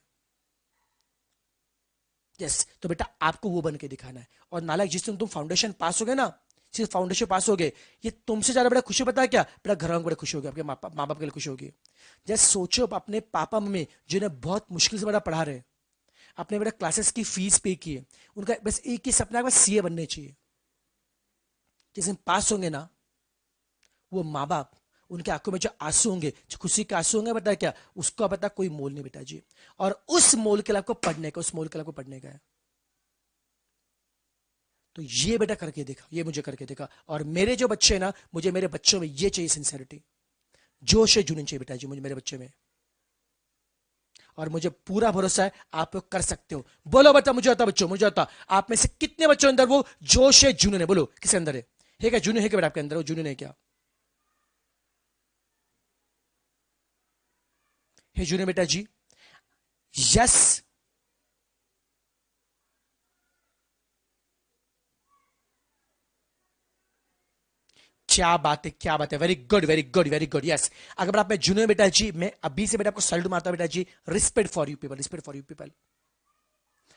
यस, तो बेटा आपको वो बन के दिखाना है। और नालायक जिस दिन तुम फाउंडेशन पास हो गए ना, सिर्फ फाउंडेशन पास हो गए, ये तुमसे ज्यादा बड़ा खुशी पता है क्या? बेटा घर वालों को बड़ा खुशी होगी, आपके माँ बाप के लिए खुशी होगी। जैसे सोचो अपने पापा मम्मी जिन्हें बहुत मुश्किल से बड़ा पढ़ा रहे, अपने बेटा क्लासेस की फीस पे की है, उनका बस एक ही सपना है, बस सीए बनने चाहिए। जिस दिन पास होंगे ना, वो माँ बाप, उनके आंखों में जो आंसू होंगे, जो खुशी के आंसू होंगे, बता क्या उसका बता कोई मोल नहीं बेटा जी। और उस मोल के लिए आपको पढ़ने का, उस मोल के लिए आपको पढ़ने का है। तो ये बेटा करके देखा, ये मुझे करके देखा, और मेरे जो बच्चे हैं ना, मुझे मेरे बच्चों में ये चाहिए सिंसेरिटी, जोश है, जुनून चाहिए बेटा जी मुझे मेरे बच्चे में, और मुझे पूरा भरोसा है आप लोग कर सकते हो। बोलो बेटा, मुझे आता बच्चों, मुझे आता, आप में से कितने बच्चों अंदर वो जोश है, जुनून है? बोलो किसके अंदर है क्या जुनून है क्या बेटा आपके अंदर? वो जुनून है क्या? है जुनून बेटा जी? यस। क्या बात है, क्या बात है, very good very good very good, yes. अगर आप में जुनून है बेटा जी, मैं अभी से बेटा आपको सल्यूट मारता हूं बेटा जी, respect for you people, respect for you people.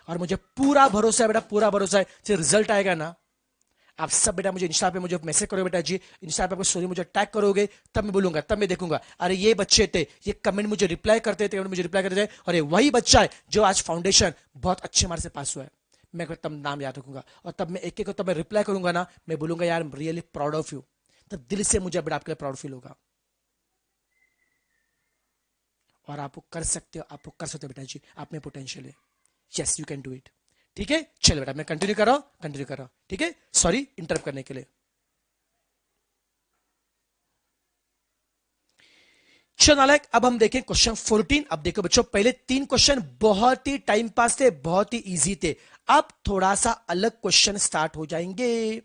और मुझे पूरा भरोसा है बेटा, पूरा भरोसा है, जो रिजल्ट आएगा ना, आप सब बेटा मुझे इंस्टा पे मुझे मैसेज करोगे बेटा जी, इंस्टा पे आपको स्टोरी मुझे टैग करोगे, तब मैं बोलूंगा, तब मैं देखूंगा, अरे ये बच्चे थे, ये कमेंट मुझे रिप्लाई करते थे, मुझे रिप्लाई करते थे, और ये वही बच्चा है जो आज फाउंडेशन बहुत अच्छे मार्क्स से पास हुआ है। मैं तब नाम याद रखूंगा, और तब मैं एक एक को तब मैं रिप्लाई करूंगा ना, मैं बोलूंगा यार रियली प्राउड ऑफ यू, तब दिल से मुझे बेटा आपके प्राउड फील होगा। और आप कर सकते हो, आप कर सकते हो बेटा जी, आप में पोटेंशियल है, yes you can do it. ठीक है, चलो बेटा मैं कंटिन्यू कर रहा हूं, कंटिन्यू कर रहा हूं, ठीक है, सॉरी इंटरप्ट करने के लिए। चलो नालायक, अब हम देखें क्वेश्चन 14। अब देखो बच्चों, पहले 3 क्वेश्चन बहुत ही टाइम पास थे, बहुत ही इजी थे। अब थोड़ा सा अलग क्वेश्चन स्टार्ट हो जाएंगे।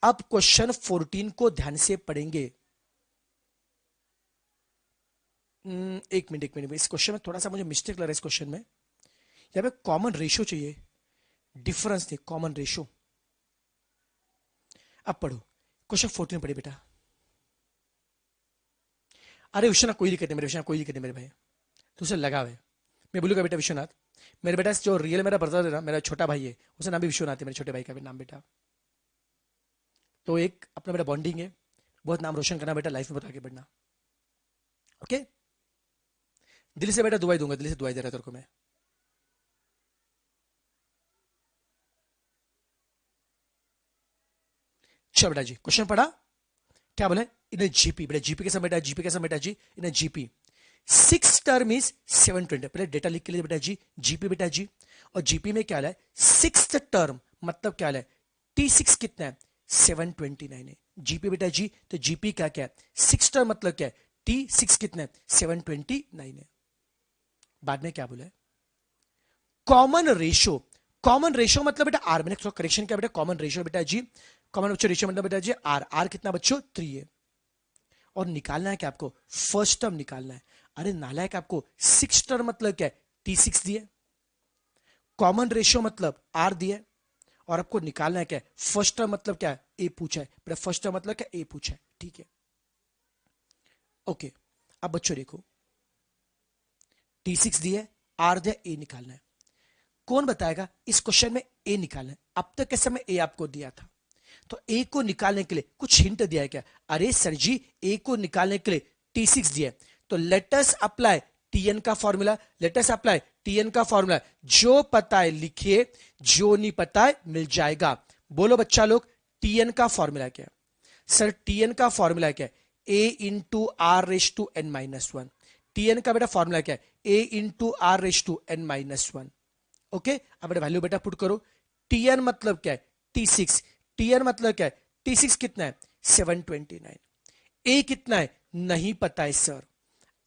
अब क्वेश्चन 14 को ध्यान से पढ़ेंगे। एक मिनट एक मिनट, इस क्वेश्चन में थोड़ा सा मुझे मिस्टेक लग रहा है। इस क्वेश्चन में यहाँ पे कॉमन रेशो चाहिए, डिफरेंस नहीं, कॉमन रेशो। अब पढ़ो, क्वेश्चन 14 पढ़े बेटा। अरे विश्वनाथ कोई दिक्कत नहीं मेरे, विश्वनाथ कोई दिक्कत नहीं मेरे भाई, तुझसे लगा हुआ है। मैं बोलूंगा बेटा विश्वनाथ, मेरे बेटा जो रियल मेरा ब्रदर है ना, मेरा छोटा भाई है, उसका नाम भी विश्वनाथ है, मेरे छोटे भाई का भी नाम बेटा। तो एक अपना बेटा बॉन्डिंग है, बहुत नाम रोशन करना बेटा, लाइफ में बहुत आगे बढ़ना। ओके, दिल से बेटा दुआई दूंगा, दिल से दुआई दे रहा तेरे को मैं। चल बेटा जी, क्वेश्चन पढ़ा, क्या बोले? इन जीपी बेटा, जीपी के समय बेटा, जीपी के समय बेटा जी, इन जीपी 6 टर्म इज 720। पहले डेटा लिख के लिए बेटा जी, जीपी बेटा जी, और जीपी में क्या है? 6th टर्म मतलब क्या है? T6 कितना है? 729 है जीपी बेटा जी। तो जीपी क्या क्या है? 6 टर्म मतलब क्या है? T6 कितना है? 729 है। बाद में क्या बोला है? कॉमन रेशो, कॉमन रेशो मतलब बेटा आर, मैंने थोड़ा करेक्शन किया बेटा, कॉमन रेशो बेटा जी, कॉमन बच्चों रेशो मतलब बेटा जी आर, आर कितना बच्चों? 3 है। और निकालना है क्या आपको? फर्स्ट टर्म निकालना है। अरे नालायक, आपको 6 टर्म मतलब क्या है? T6 दिए, कॉमन रेशियो मतलब आर दिया, और आपको निकालना है क्या? फर्स्ट टर्म मतलब क्या है? ए पूछा है बेटा, फर्स्ट टर्म मतलब क्या? ए पूछा है, ठीक है, ओके। अब बच्चों देखो, T6 दिया, आर दिया, ए निकालना है। कौन बताएगा इस क्वेश्चन में ए निकालना है? अब तक के समय ए आपको दिया था, तो ए को निकालने के लिए कुछ हिंट दिया है क्या? अरे सर जी, ए को निकालने के लिए T6 दिया है, तो लेटस अप्लाई टीएन का फॉर्मूला, लेटस अप्लाई टीएन का फॉर्मूला। जो पता है लिखिए, जो नहीं पता है मिल जाएगा। बोलो बच्चा लोग, टीएन का फॉर्मूला क्या है? सर टीएन का फॉर्मूला क्या है? A into R raise to N minus one. TN का बेटा फॉर्मूला क्या है? A into R raise to N minus one. Okay, अब बेटा वैल्यू बेटा पुट करो। टीएन मतलब क्या है? T6। टीएन मतलब क्या है? T6 कितना है? 729। ए कितना है? नहीं पता है सर।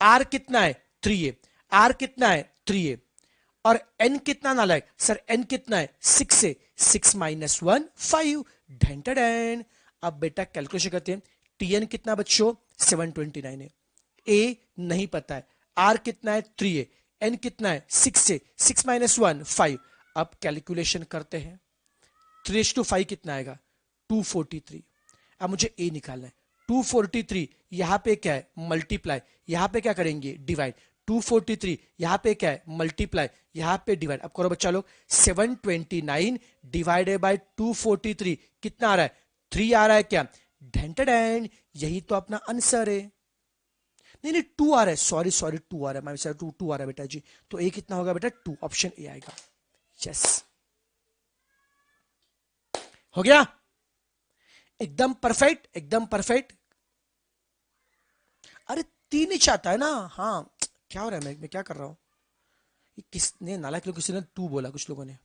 आर कितना है? 3 है। आर कितना है? 3 है। और एन कितना नालायक सर? एन कितना है? 6 है। 6 माइनस 1 5। ढेंटन। अब बेटा कैलकुलेशन करते हैं। टीएन कितना बच्चों? 729 है। ए नहीं पता है। आर कितना है? 3 है। एन कितना है? 6 है। 6 माइनस 1 5। अब कैलकुलेशन करते हैं, 3:5 कितना आएगा? 243। अब मुझे ए निकालना है। 243 यहां पे क्या है? मल्टीप्लाई, यहां पे क्या करेंगे? डिवाइड। 243 यहां पे क्या है? मल्टीप्लाई, यहां पे डिवाइड। अब करो बच्चा लोग, 729 डिवाइडेड बाय 243 कितना आ रहा है? 3 आ रहा है क्या? ढेंटन, यही तो अपना आंसर है। नहीं नहीं, 2 आ रहा है, सॉरी सॉरी, 2 आ रहा है, मैं टू टू आ रहा है बेटा जी। तो ए कितना होगा बेटा? 2, ऑप्शन ए आएगा। यस, हो गया, एकदम परफेक्ट, एकदम परफेक्ट। अरे 3 ही चाहता है ना, हाँ। क्या हो रहा है, मैं क्या कर रहा हूँ? ये किसने नालायक लोग, किसी ने 2 बोला, कुछ लोगों ने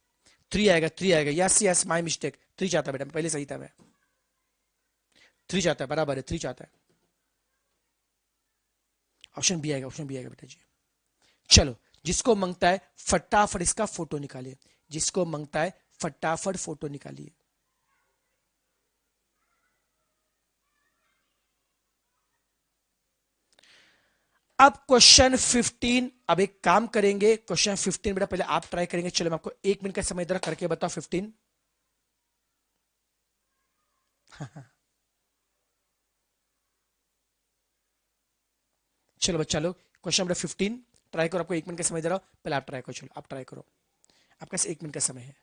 3 आएगा, 3 आएगा, यस यस, माय मिस्टेक, 3 चाहता है बेटा, पहले सही था मैं, 3 चाहता है, बराबर है, 3 चाहता है, ऑप्शन बी आएगा, ऑप्शन बी आएगा बेटा जी। चलो, जिसको मांगता है फटाफट इसका फोटो निकालिए, जिसको मांगता है फटाफट फोटो निकालिए। अब क्वेश्चन 15, अब एक काम करेंगे, क्वेश्चन 15 बेटा पहले आप ट्राई करेंगे। चलो मैं आपको 1 मिनट का समय इधर करके बताओ 15। चलो बच्चा लोग, क्वेश्चन नंबर 15 ट्राई करो, आपको 1 मिनट का समय दे रहा हूं, पहले आप ट्राई करो, चलो आप ट्राई करो, आपके पास 1 मिनट का समय है।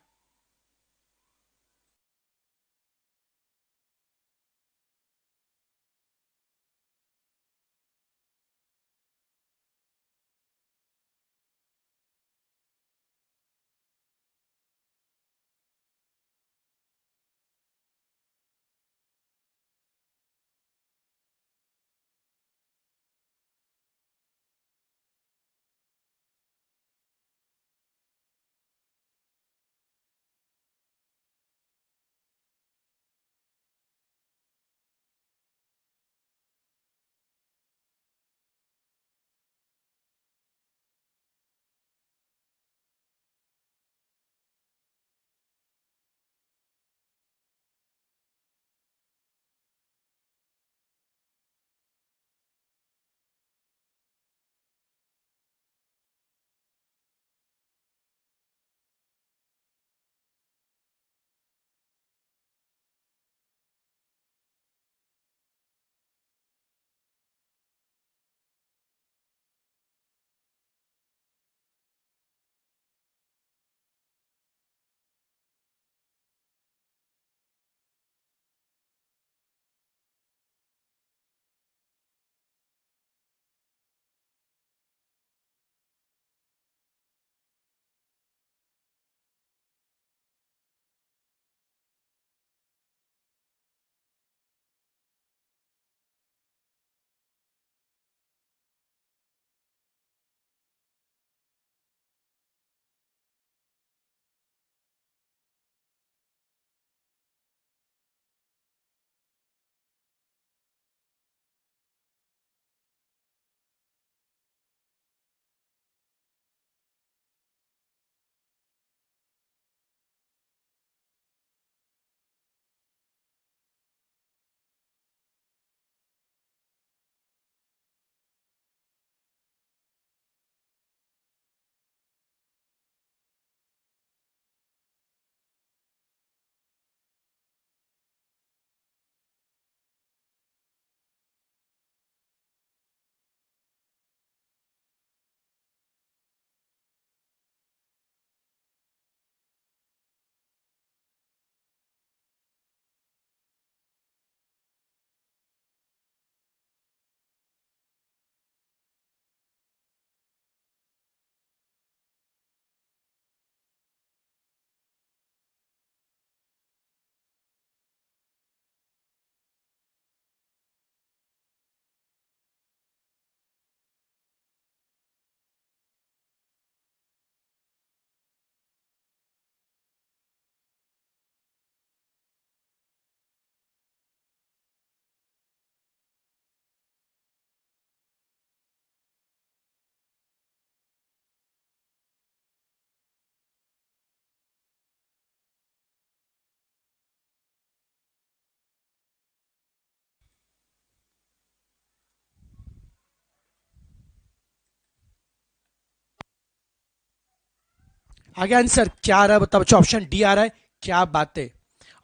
आगे आंसर क्या आ रहा है बताओ बच्चों, ऑप्शन डी आ रहा है, क्या बात है,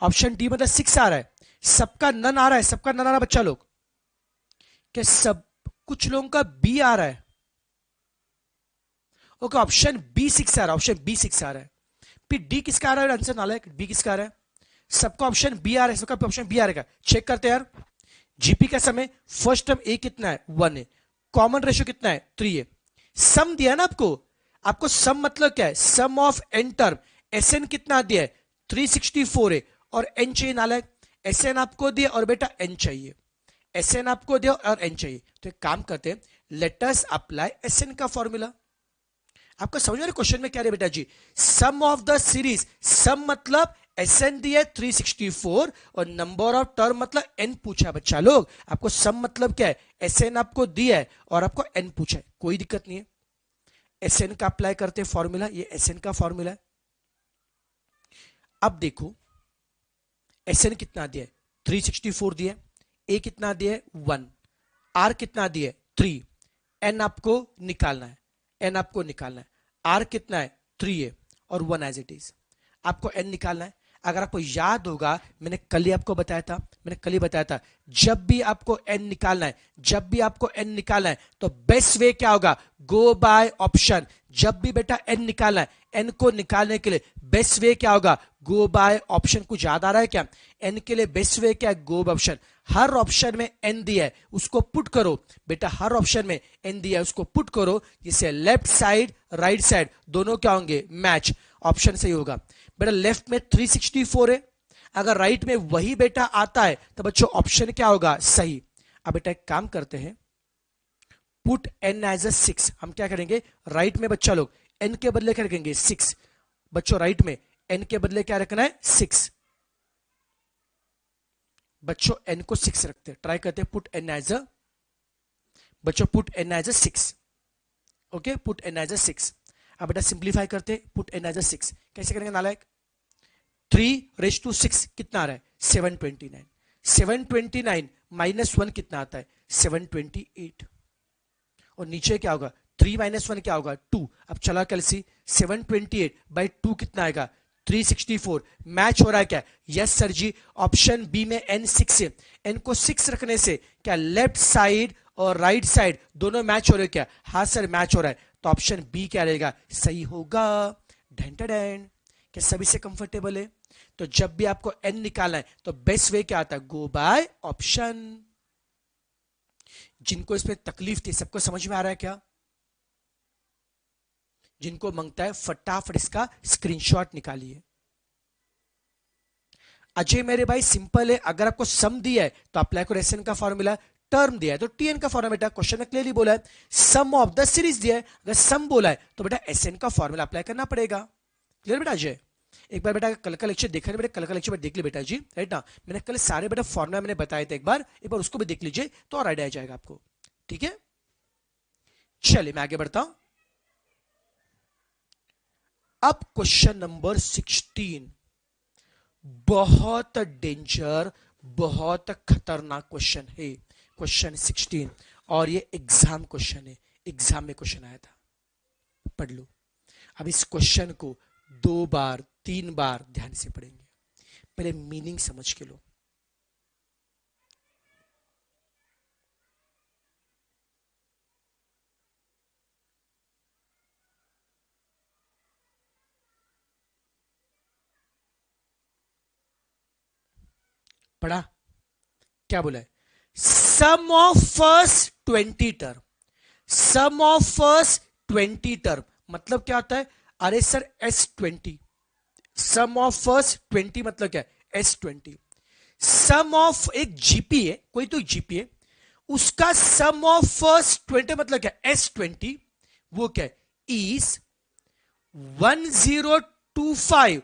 ऑप्शन डी मतलब 6 आ रहा है, सबका नन आ रहा है, सबका नन आ रहा है बच्चा लोग, क्या सब, कुछ लोगों का बी आ रहा है, ओके ऑप्शन बी 6 आ रहा है, ऑप्शन बी 6 आ रहा है, फिर डी किसका आ रहा है आंसर, नाला है बी किसका आ रहा है, सबका ऑप्शन बी आ रहा है, सबका ऑप्शन बी आ रहेगा, चेक करते हैं यार। जीपी का समय फर्स्ट टर्म ए कितना है 1 है, कॉमन रेशियो कितना है 3 है, सम दिया ना आपको, आपको सम मतलब क्या है, sum of N term, S N कितना दिया है 364 है, और एन चाहिए नालायक, एस एन आपको दिया और बेटा एन चाहिए, एस एन आपको दिया और एन चाहिए, तो एक काम करते हैं, let us apply S N का फॉर्मूला। आपको समझ में क्वेश्चन में क्या है बेटा जी, sum of the series, sum मतलब एसएन दिया है 364 और नंबर ऑफ टर्म मतलब एन पूछा है बच्चा लोग। आपको सम मतलब क्या है, एसएन आपको दिया है और आपको एन पूछा है, कोई दिक्कत नहीं है। एसएन का अप्लाई करते फॉर्मूला, ये एसएन का फॉर्मूला है। अब देखो एसएन कितना दिया है, 364 दिया है, ए कितना दिया है 1, आर कितना दिया है 3, एन आपको निकालना है, एन आपको निकालना है, आर कितना है 3 है और 1 एज इट इज, आपको एन निकालना है। अगर आपको याद होगा मैंने कल ही आपको बताया था, जब भी आपको एन निकालना है, जब भी आपको एन निकालना है तो बेस्ट वे क्या होगा, गो बाय ऑप्शन। जब भी बेटा एन निकालना है, एन को निकालने के लिए बेस्ट वे क्या होगा, गो बाय ऑप्शन। कुछ याद आ रहा है क्या, एन के लिए बेस्ट वे क्या है, गो बाय ऑप्शन। हर ऑप्शन में एन दिया है उसको पुट करो बेटा, हर ऑप्शन में एन दिया है उसको पुट करो, जिससे लेफ्ट साइड राइट साइड दोनों क्या होंगे, मैच। ऑप्शन सही होगा बेटा। लेफ्ट में 364 है, अगर राइट में वही बेटा आता है तो बच्चों ऑप्शन क्या होगा, सही। अब बेटा एक काम करते हैं, पुट एन एज अ 6। हम क्या करेंगे, राइट में बच्चा लोग एन के बदले क्या रखेंगे 6। बच्चों राइट में एन के बदले क्या रखना है 6। बच्चों एन को 6 रखते हैं, ट्राई करते हैं पुट एन एज अ, बच्चों put n as a 6। Okay, put n as a 6। अब बेटा सिंप्लीफाई करते हैं, पुट एन एज अ 6 कैसे करेंगे नालायक, 3 रेज टू 6 कितना आ रहा है 729, 729 माइनस 1 कितना आता है 728, और नीचे क्या होगा 3 माइनस 1 क्या होगा 2। अब चला कैलसी 728 बाई 2 कितना आएगा 364। मैच हो रहा है क्या, यस सर जी। ऑप्शन बी में एन 6 है, एन को 6 रखने से क्या लेफ्ट साइड और राइट साइड दोनों मैच हो रहे क्या, हाँ सर मैच हो रहा है, तो ऑप्शन बी क्या रहेगा, सही होगा। ढेंटेडेंट, क्या सभी से कंफर्टेबल है। तो जब भी आपको एन निकालना है तो बेस्ट वे क्या आता है, गो बाय ऑप्शन। जिनको इसमें तकलीफ थी सबको समझ में आ रहा है क्या, जिनको मांगता है फटाफट इसका स्क्रीनशॉट निकालिए। अजय मेरे भाई सिंपल है, अगर आपको सम दिया है तो अप्लाई करो एसएन का फॉर्मूला, टर्म दिया है तो टीएन का फॉर्मूला। बेटा क्वेश्चन में क्लियरली बोला है सम ऑफ द सीरीज दिया है, अगर सम बोला है तो बेटा एसएन का फॉर्मूला अप्लाई करना पड़ेगा। क्लियर बेटा अजय, एक बार बेटा कल का लेक्चर देखा नहीं, बेटा कल का लेक्चर देख ली बेटा जी, राइट ना। मैंने कल सारे बेटा फॉर्मूला मैंने बताए थे, एक बार उसको भी देख लीजिए तो और आइडिया आ जाएगा आपको। ठीक है, चलिए मैं आगे बढ़ता हूं। अब क्वेश्चन नंबर 16 बहुत डेंजर, बहुत खतरनाक क्वेश्चन है, क्वेश्चन 16, और ये एग्जाम क्वेश्चन है, एग्जाम में क्वेश्चन आया था, पढ़ लो। अब इस क्वेश्चन को 2 बार 3 बार ध्यान से पढ़ेंगे, पहले मीनिंग समझ के लो। पढ़ा, क्या बोला है, sum of first 20 term, sum of first 20 term मतलब क्या होता है, अरे sir S20, sum of first 20 मतलब क्या है S20। सम ऑफ एक जीपी है, कोई तो जीपी है, उसका सम ऑफ फर्स्ट 20 मतलब क्या है S20, वो क्या है is 1025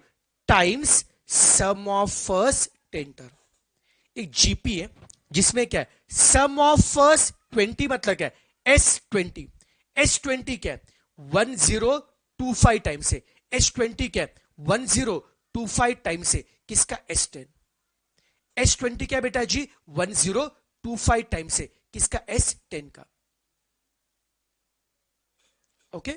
times sum of first 10 term. एक जीपी है जिसमें क्या है सम ऑफ फर्स्ट 20 मतलब क्या है S20, S20 क्या है 1025 टाइम्स से, S20 क्या है 1025 टाइम्स से किसका S10, S20 क्या बेटा जी 1025 टाइम्स से किसका S10 का। ओके,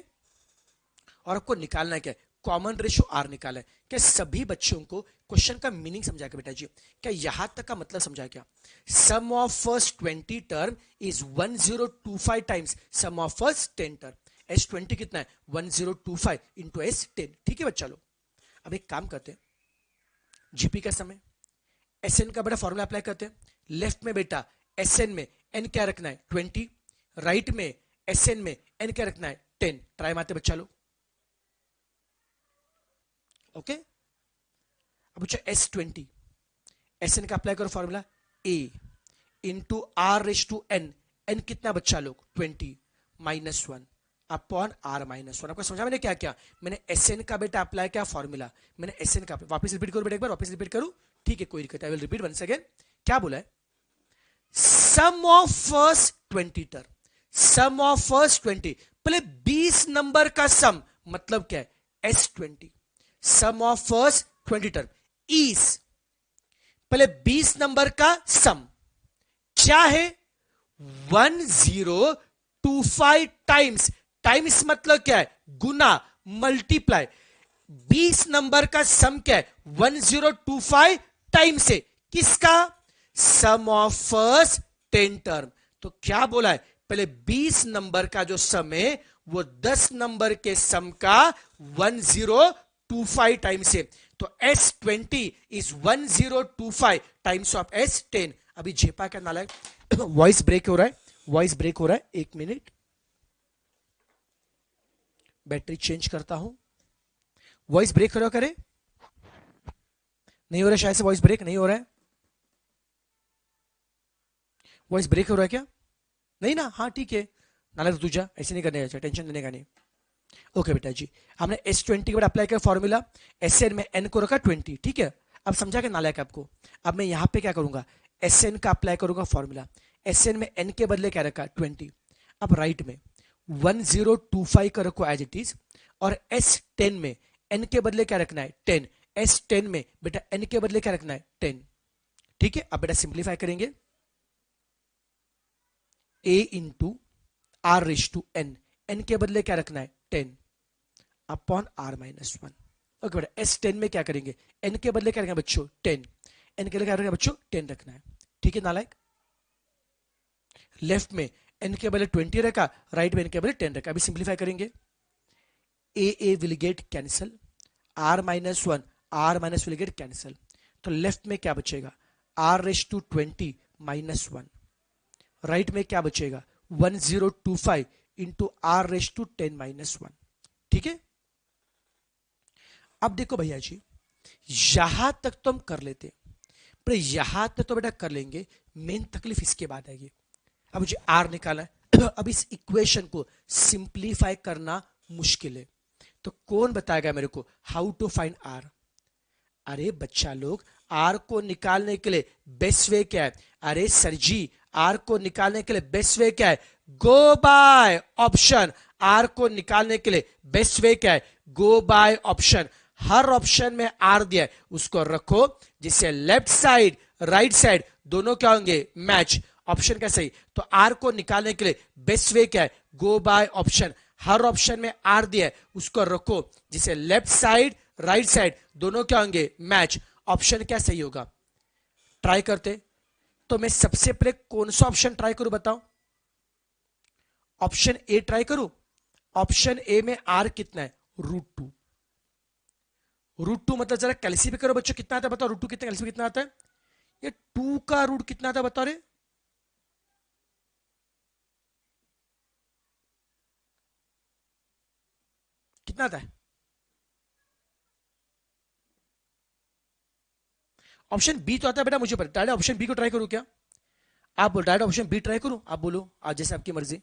और आपको निकालना है क्या, कॉमन रेशियो आर निकाला है। क्या सभी बच्चों को क्वेश्चन का मीनिंग समझा क्या बेटा जी, क्या यहां तक का मतलब समझा क्या, sum of first 20 term is 1025 times sum of first 10 term, S20 कितना है 1025 इंटू S10। ठीक है बच्चा लोग, अब एक काम करते हैं, जीपी का समय एसएन का बेटा फॉर्मूला अप्लाई करते हैं। लेफ्ट में बेटा एसएन में एन क्या रखना है 20, राइट में एसएन में एन क्या रखना है 10। ट्राई मारते बच्चा लोग। ओके, अब बच्चा S20, एसएन का अप्लाई करो formula, a into are raise to n, n कितना बच्चा लोग 20 minus 1, upon are minus one. आपको समझा मैंने क्या क्या? मैंने एस एन का बेटा अप्लाई किया फॉर्मूला, मैंने एस एन का, वापस रिपीट करूं बेटा, एक बार वापस रिपीट करूं, ठीक है कोई दिक्कत, I will repeat once again. क्या बोला है? Sum of first 20 term, sum of first 20, पहले 20 नंबर का सम, मतलब क्या है? S20, sum of first 20 term is, पहले 20 नंबर का सम क्या है? 1025 टाइम्स, टाइम्स मतलब क्या है? गुना, मल्टीप्लाई, 20 नंबर का सम क्या है? 1025 टाइम्स से किसका? सम ऑफ फर्स्ट 10 टर्म। तो क्या बोला है? पहले 20 नंबर का जो सम है वो 10 नंबर के सम का 1025 टाइम्स से। तो S20 is 1025 times of S10। अभी झेपा क्या नालायक, वॉइस ब्रेक हो रहा है, वॉइस ब्रेक हो रहा है, एक मिनट, बैटरी चेंज करता हूं। वॉइस ब्रेक हो रहा करे, नहीं हो रहा शायद से, वॉइस ब्रेक नहीं हो रहा है, वॉइस ब्रेक हो रहा है क्या? नहीं ना, हाँ ठीक है, नालायक तुझा ऐसे नहीं करने का, टेंशन देने का नहीं। ओके बेटा जी, हमने S20 के बाद अप्लाई किया फॉर्मूला, SN में n को रखा 20, ठीक है। अब समझा क्या नालायक आपको? अब मैं यहां पे क्या करूंगा? SN का अप्लाई करूंगा फॉर्मूला, SN में n के बदले क्या रखा? 20। अब राइट में 1025 का रखो एज इट इज, और S10 में n के बदले क्या रखना है? 10। S10 में बेटा n के बदले क्या रखना है? 10, ठीक है। अब बेटा सिंप्लीफाई करेंगे, a into are raise to n, n के बदले क्या रखना है? 10 upon are minus one. Okay बेटा, S10 में क्या करेंगे? n के बदले क्या रखेंगे बच्चों? 10, n के बदले क्या रखेंगे बच्चों? 10 रखना है, ठीक है नालायक। लेफ्ट में n के बदले 20 रखा, राइट में n के बदले 10 रखा। अभी सिंप्लीफाई करेंगे, a will get cancel, r minus one, r minus will get cancel, तो लेफ्ट में क्या बचेगा? r raise to 20 minus one, right में क्या बचेगा? 1025 into are raise to 10 minus one, ठीक है। अब देखो भैया जी, यहां तक तो हम कर लेते, पर यहां तक तो बेटा कर लेंगे, मेन तकलीफ इसके बाद आएगी। अब मुझे आर निकाला है, अब इस इक्वेशन को सिंप्लीफाई करना मुश्किल है, तो कौन बताएगा मेरे को हाउ टू फाइंड आर? अरे बच्चा लोग, आर को निकालने के लिए बेस्ट वे क्या है? अरे सर जी, आर को निकालने के लिए बेस्ट वे क्या है? गो बाय ऑप्शन। आर को निकालने के लिए बेस्ट वे क्या है? गो बाय ऑप्शन। हर ऑप्शन में आर दिया है, उसको रखो जिससे लेफ्ट साइड राइट साइड दोनों क्या होंगे? मैच। ऑप्शन क्या सही? तो आर को निकालने के लिए बेस्ट वे क्या है? गो बाय ऑप्शन। हर ऑप्शन में आर दिया है, उसको रखो जिससे लेफ्ट साइड राइट साइड दोनों क्या होंगे? मैच। ऑप्शन क्या सही होगा? ट्राई करते। तो मैं सबसे पहले कौन सा ऑप्शन ट्राई करूं बताओ? ऑप्शन ए ट्राई करूं। ऑप्शन ए में आर कितना है? √2। √2 मतलब जरा कैलसी पे करो बच्चों, कितना आता है बताओ? √2 कितना, कैलसी कितना आता है? ये 2 का रूट कितना आता है बताओ रे? कितना आता है? ऑप्शन बी तो आता है बेटा मुझे पता। डायरेक्ट ऑप्शन बी को ट्राई करूं क्या? आप बोल, डायरेक्ट ऑप्शन बी ट्राई करूं? आप बोलो, आज जैसे आपकी मर्जी।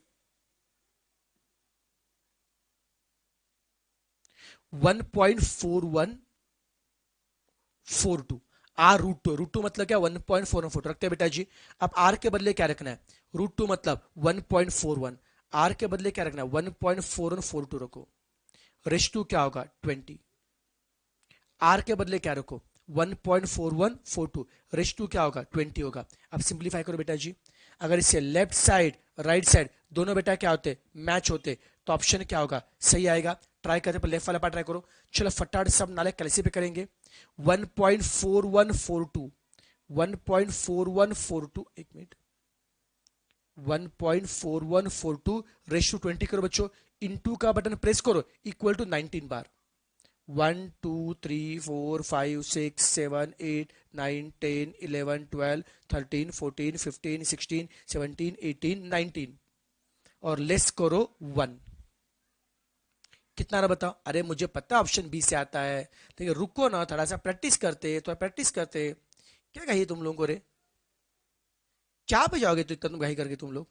1.4142, आर √2, मतलब क्या? 1.4142 रखते हैं बेटा जी। अब आर के बदले क्या रखना है? √2 मतलब 1.41, आर के बदले क्या रखना है? 1.4142 रखो, रेश टू क्या होगा? 20। आर के बदले क्या रखो? 1.4142, रेश टू क्या होगा? 20 होगा। अब सिंप्लीफाई करो बेटा जी, अगर इससे लेफ्ट साइड राइट साइड दोनों बेटा क्या होते? मैच होते, तो ऑप्शन क्या होगा? सही आएगा। ट्राई करते पर लेफ्ट वाला पार्ट ट्राई करो। चलो फटाफट सब नाले कैसे पे करेंगे। 1.4142, 1.4142, एक मिनट, 1.4142 रेश टू 20 करो बच्चों, इनटू का बटन प्रेस करो, इक्वल टू 19 बार। 1 2 3 4 5 6 7 8 9 10 11 12 13 14 15 16 17 18 19, और लेस करो 1। कितना रहा बताओ? अरे मुझे पता ऑप्शन बी से आता है, लेकिन रुको ना, थोड़ा सा प्रैक्टिस करते, तो प्रैक्टिस करते। क्या कहिए तुम लोगों को रे? क्या पे जाओगे तो इतना तुम घाई करके तुम लोग?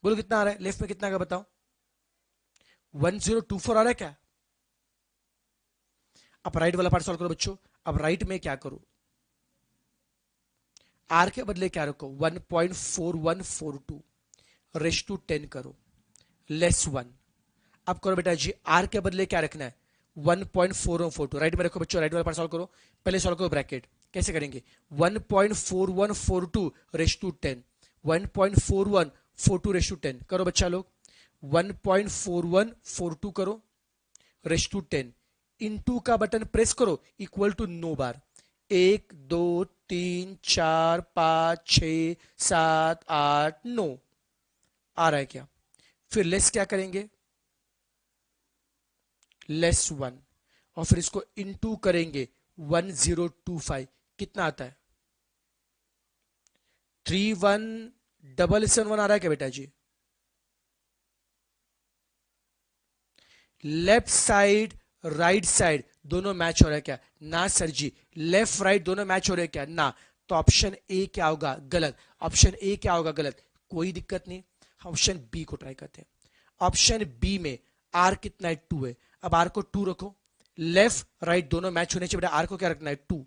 बोलो कितना आ रहा है? लेफ्ट में कितना का बताओ? 1024 आ रहा है क्या? अब राइट वाला पार्ट सॉल्व करो बच्चों। अब राइट में क्या करो, आर के बदले क्या रखो, 1.4142 रेश टू 10 करो, लेस वन। अब करो बेटा जी, आर के बदले क्या रखना है, 1.4142 राइट में रखो बच्चों। राइट वाला पार्ट सॉल्व करो, पहले सॉल्व करो ब्रैकेट। कैसे करेंगे, 1.4142 रेश टू 10, 1.4142 रेश टू 10 करो बच्चा लोग, 1.4142 करो रेश टू 10, इनटू का बटन प्रेस करो, इक्वल टू नो बार, 1 2 3 4 5 6 7 8 9 आ रहा है क्या? फिर लेस क्या करेंगे, लेस वन, और फिर इसको इनटू करेंगे 1025, कितना आता है, 31771 आ रहा है क्या बेटा जी? लेफ्ट साइड राइट साइड दोनों मैच हो रहा है क्या? ना सर जी। लेफ्ट राइट दोनों मैच हो रहे हैं क्या? ना। तो ऑप्शन ए क्या होगा, गलत। ऑप्शन ए क्या होगा, गलत। कोई दिक्कत नहीं, ऑप्शन बी को ट्राई करते हैं। ऑप्शन बी में आर कितना है, 2 है। अब आर को 2 रखो, लेफ्ट राइट दोनों मैच होने चाहिए बेटा। आर को क्या रखना है, 2।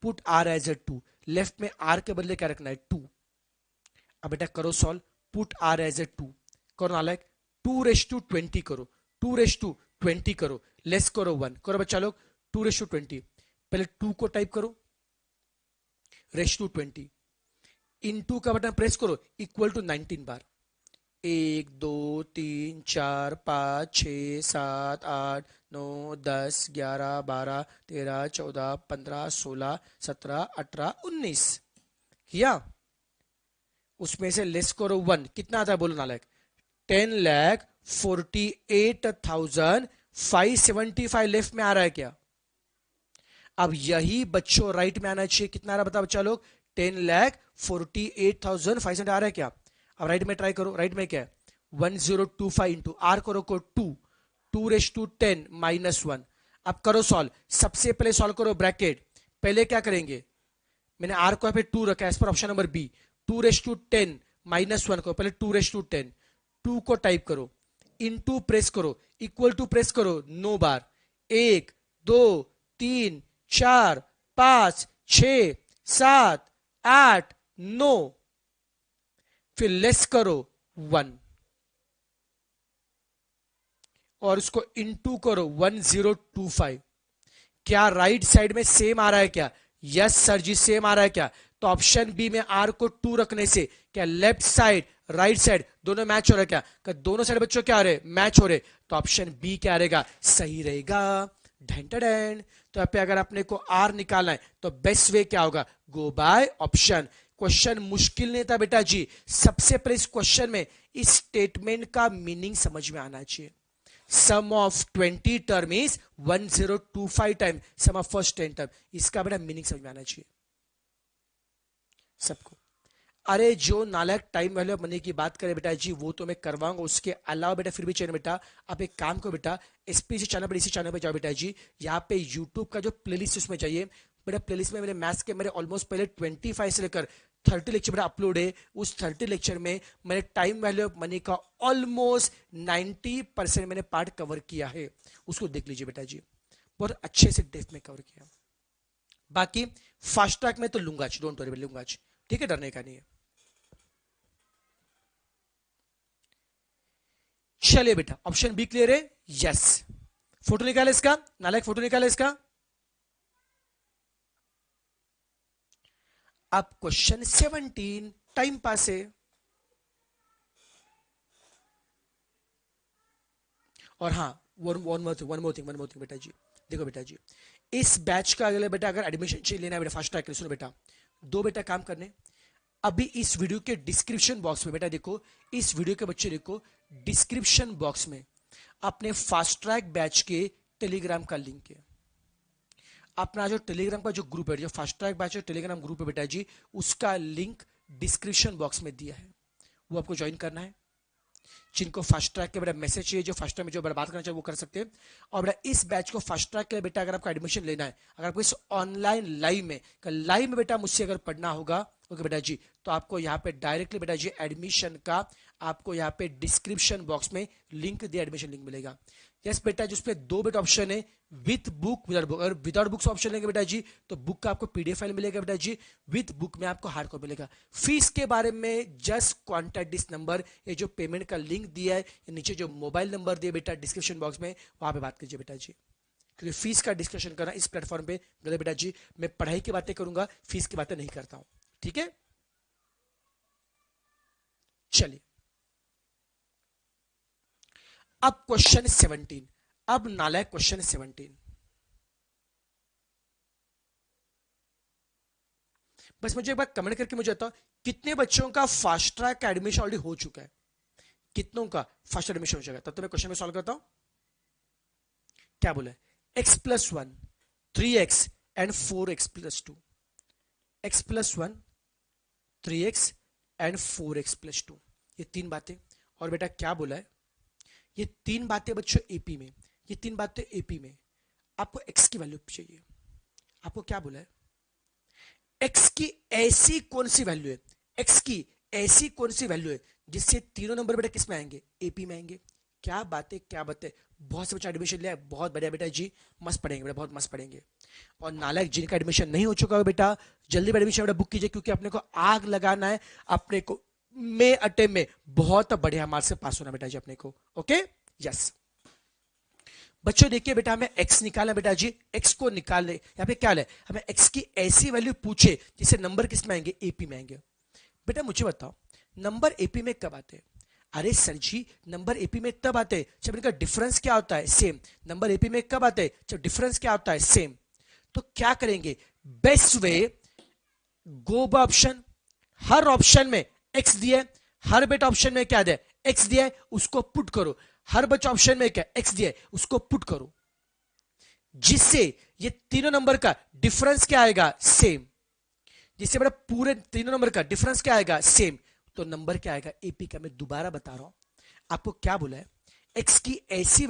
Put r as a 2, left में आर के बदले क्या रखना है, 2। अब बेटा करो solve, put r as a 2 करो नालायक, 2:20 करो, 2:20 करो, लेस करो 1 करो बच्चा लोग, 2:20। पहले 2 को टाइप करो, रेश टू 20, इन टू का बटन प्रेस करो, इक्वल टू 19 बार, 1 2 3 4 5 6 7 8 9 10 11 12 13 14 15 16 17 18 19 किया। उसमें से लेस करो 1, कितना आता है बोलो नालायक, 10,48,575 लेफ्ट में आ रहा है क्या? अब यही बच्चों राइट में आना चाहिए, कितना आ रहा है बताओ बच्चा लोग, 10,48,500 आ रहा है क्या? अब राइट में ट्राई करो, राइट में क्या है, 1025 इंटू आर को रखो 2, 2:10 -1। अब करो सॉल्व, सबसे पहले सॉल्व करो ब्रैकेट, पहले क्या करेंगे, मैंने आर को यहाँ पे 2 रखा है as per option number B, 2:10 -1 को पहले 2:10, 2 को टाइप करो, इनटू प्रेस करो, इक्वल टू प्रेस करो, नो बार, 1 2 3 4 5 6 7 8 9, फिर लेस करो 1 और उसको इनटू करो 1025। क्या राइट साइड में सेम आ रहा है क्या? यस सर जी, सेम आ रहा है क्या? तो ऑप्शन बी में आर को 2 रखने से क्या लेफ्ट साइड राइट साइड दोनों मैच हो रहा है क्या? दोनों साइड बच्चों क्या आ रहे, मैच हो रहे, तो ऑप्शन बी क्या रहेगा, सही रहेगा। ढेंटडेंट। तो यहाँ पे अगर अपने को आर निकालना है तो बेस्ट वे क्या होगा, गो बाय ऑप्शन। क्वेश्चन मुश्किल नहीं था बेटा जी, सबसे पहले इस क्वेश्चन में इस स्टेटमेंट का मीनिंग समझ में आना चाहिए। Sum of 20 term is 1025 time sum of first 10 term, इसका बेटा मीनिंग समझ में आना चाहिए सबको। अरे जो नालायक टाइम वैल्यू ऑफ मनी की बात करें बेटा जी, वो तो मैं करवाऊंगा, उसके अलावा बेटा फिर भी चाहिए बेटा, आप एक काम करो बेटा, एसपीसी चैनल पर, इसी चैनल पर जाओ बेटा जी, यहाँ पे यूट्यूब का जो प्लेलिस्ट उसमें जाइए बेटा। प्लेलिस्ट में मेरे मैथ्स के मेरे ऑलमोस्ट पहले 25 से लेकर 30 लेक्चर बेटा अपलोड है। उस 30 लेक्चर में मैंने टाइम वैल्यू ऑफ मनी का ऑलमोस्ट 90% मैंने पार्ट कवर किया है, उसको देख लीजिए बेटा जी, बहुत अच्छे से डेप्थ में कवर किया। बाकी फास्ट ट्रैक में तो लूंगा, डोंट वरी लूंगा, ठीक है, डरने का नहीं है। चलिए बेटा, ऑप्शन बी क्लियर है, यस। फोटो निकाले इसका नालायक, फोटो निकाले इसका। अब क्वेश्चन 17 टाइम पास है, और हाँ वन मोर थिंग बेटा जी, देखो बेटा जी, इस बैच का अगले बेटा अगर एडमिशन चाहिए लेना है बेटा फास्ट ट्रैक, सुनो बेटा, दो बेटा काम करने। अभी इस वीडियो के डिस्क्रिप्शन बॉक्स में बेटा देखो, इस वीडियो के बच्चे देखो, डिस्क्रिप्शन बॉक्स में अपने फास्ट ट्रैक बैच के टेलीग्राम का लिंक है। अपना जो टेलीग्राम का जो ग्रुप है, जो fast track batch Telegram group है बेटा जी, उसका लिंक डिस्क्रिप्शन बॉक्स में दिया है, वो आपको ज्वाइन करना है। जिनको फास्ट ट्रैक के बेटा मैसेज चाहिए, जो फास्ट ट्रैक में जो बेटा बात करना चाहिए वो कर सकते हैं। और बेटा इस बैच को फास्ट ट्रैक के लिए बेटा अगर आपको एडमिशन लेना है, अगर आपको इस ऑनलाइन लाइव में बेटा मुझसे अगर पढ़ना होगा, ओके बेटा जी, तो आपको यहाँ पे डायरेक्टली बेटा जी एडमिशन का आपको यहाँ पे डिस्क्रिप्शन बॉक्स में लिंक दिया, एडमिशन लिंक मिलेगा। यस बेटा जी, उसमें दो बेटा ऑप्शन है, विथ बुक विदाउट बुक। अगर विदाउट बुक्स ऑप्शन लेंगे बेटा जी तो बुक का आपको पीडीएफ फाइल मिलेगा बेटा जी, विथ बुक में आपको हार्ड कॉपी मिलेगा। फीस के बारे में जस्ट कॉन्टैक्ट दिस नंबर, ये जो पेमेंट का लिंक दिया है, ये नीचे जो मोबाइल नंबर दिया बेटा डिस्क्रिप्शन बॉक्स में, वहां पे बात कीजिए बेटा जी, क्योंकि फीस का डिस्कशन करना इस प्लेटफॉर्म पे गलत बेटा जी। मैं पढ़ाई की बातें करूंगा, फीस की बातें नहीं करता हूं, ठीक है। चलिए अब क्वेश्चन 17, अब नालायक क्वेश्चन 17। बस मुझे एक बार कमेंट करके मुझे बताओ कितने बच्चों का फास्ट ट्रैक का एडमिशन ऑलरेडी हो चुका है, कितनों का फास्ट एडमिशन हो चुका है। तब तो मैं क्वेश्चन में सॉल्व करता हूं। क्या बोला है, x+1 3x and 4x+2, x+1 3x and 4x+2, ये तीन बातें। और बेटा क्या बोला है, ये तीन बातें बच्चों एपी में, ये तीन बातें एपी में। आपको x की वैल्यू चाहिए, आपको क्या बोला है, x की ऐसी कौन सी वैल्यू है, x की ऐसी कौन सी वैल्यू है जिससे तीनों नंबर बेटा किस में आएंगे, एपी में आएंगे। क्या बातें क्या बातें, बहुत से बच्चे एडमिशन लिया है, बहुत बढ़िया बेटा जी, मस्त पढ़ेंगे बेटा, बहुत मस्त पढ़ेंगे। और नालायक जिनका एडमिशन नहीं हो चुका है बेटा जल्दी एडमिशन बेटा बुक कीजिए, क्योंकि अपने को आग लगाना है, अपने को में अटेम्प्ट में बहुत बढ़िया मार्क्स से पास होना बेटा जी अपने को। ओके यस बच्चों, देखिए बेटा हमें x निकालना बेटा जी, x को निकालने यहाँ पे क्या है, हमें x की ऐसी वैल्यू पूछे जिससे नंबर किस में आएंगे, एपी में आएंगे। बेटा मुझे बताओ नंबर एपी में कब आते हैं। अरे सर जी नंबर एपी में तब आते हैं जब इनका डिफरेंस क्या होता है, सेम। नंबर एपी में कब आते हैं, जब डिफरेंस क्या होता है, सेम। तो क्या करेंगे, best way go by option. Her option में x दिया है, हर बेटा ऑप्शन में क्या दिया है, x दिया है, उसको पुट करो। हर बच्चा ऑप्शन में क्या x दिया है, उसको पुट करो, जिससे ये तीनों नंबर का डिफरेंस क्या आएगा, सेम। जिससे बड़ा पूरे तीनों नंबर का डिफरेंस क्या आएगा, सेम। तो नंबर क्या आएगा, एपी का। मैं दोबारा बता रहा हूं, आपको क्या बोला है, x की ऐसी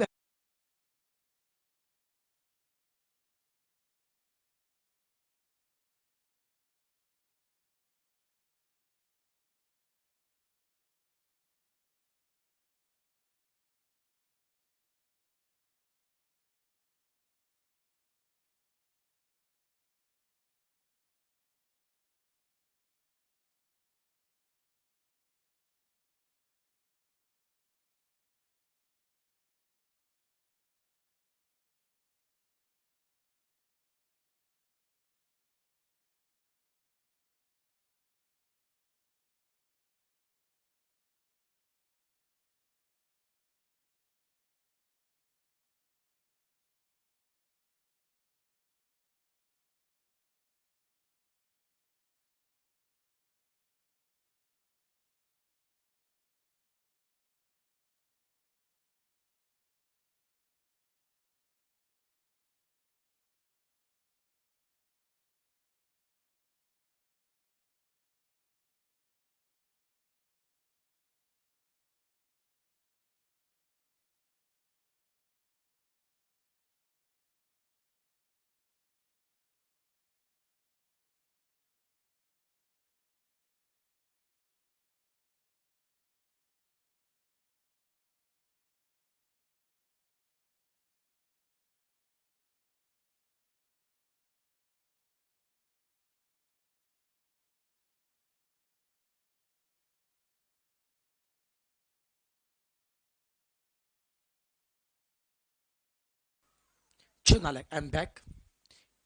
चल नालायक, आई एम बैक।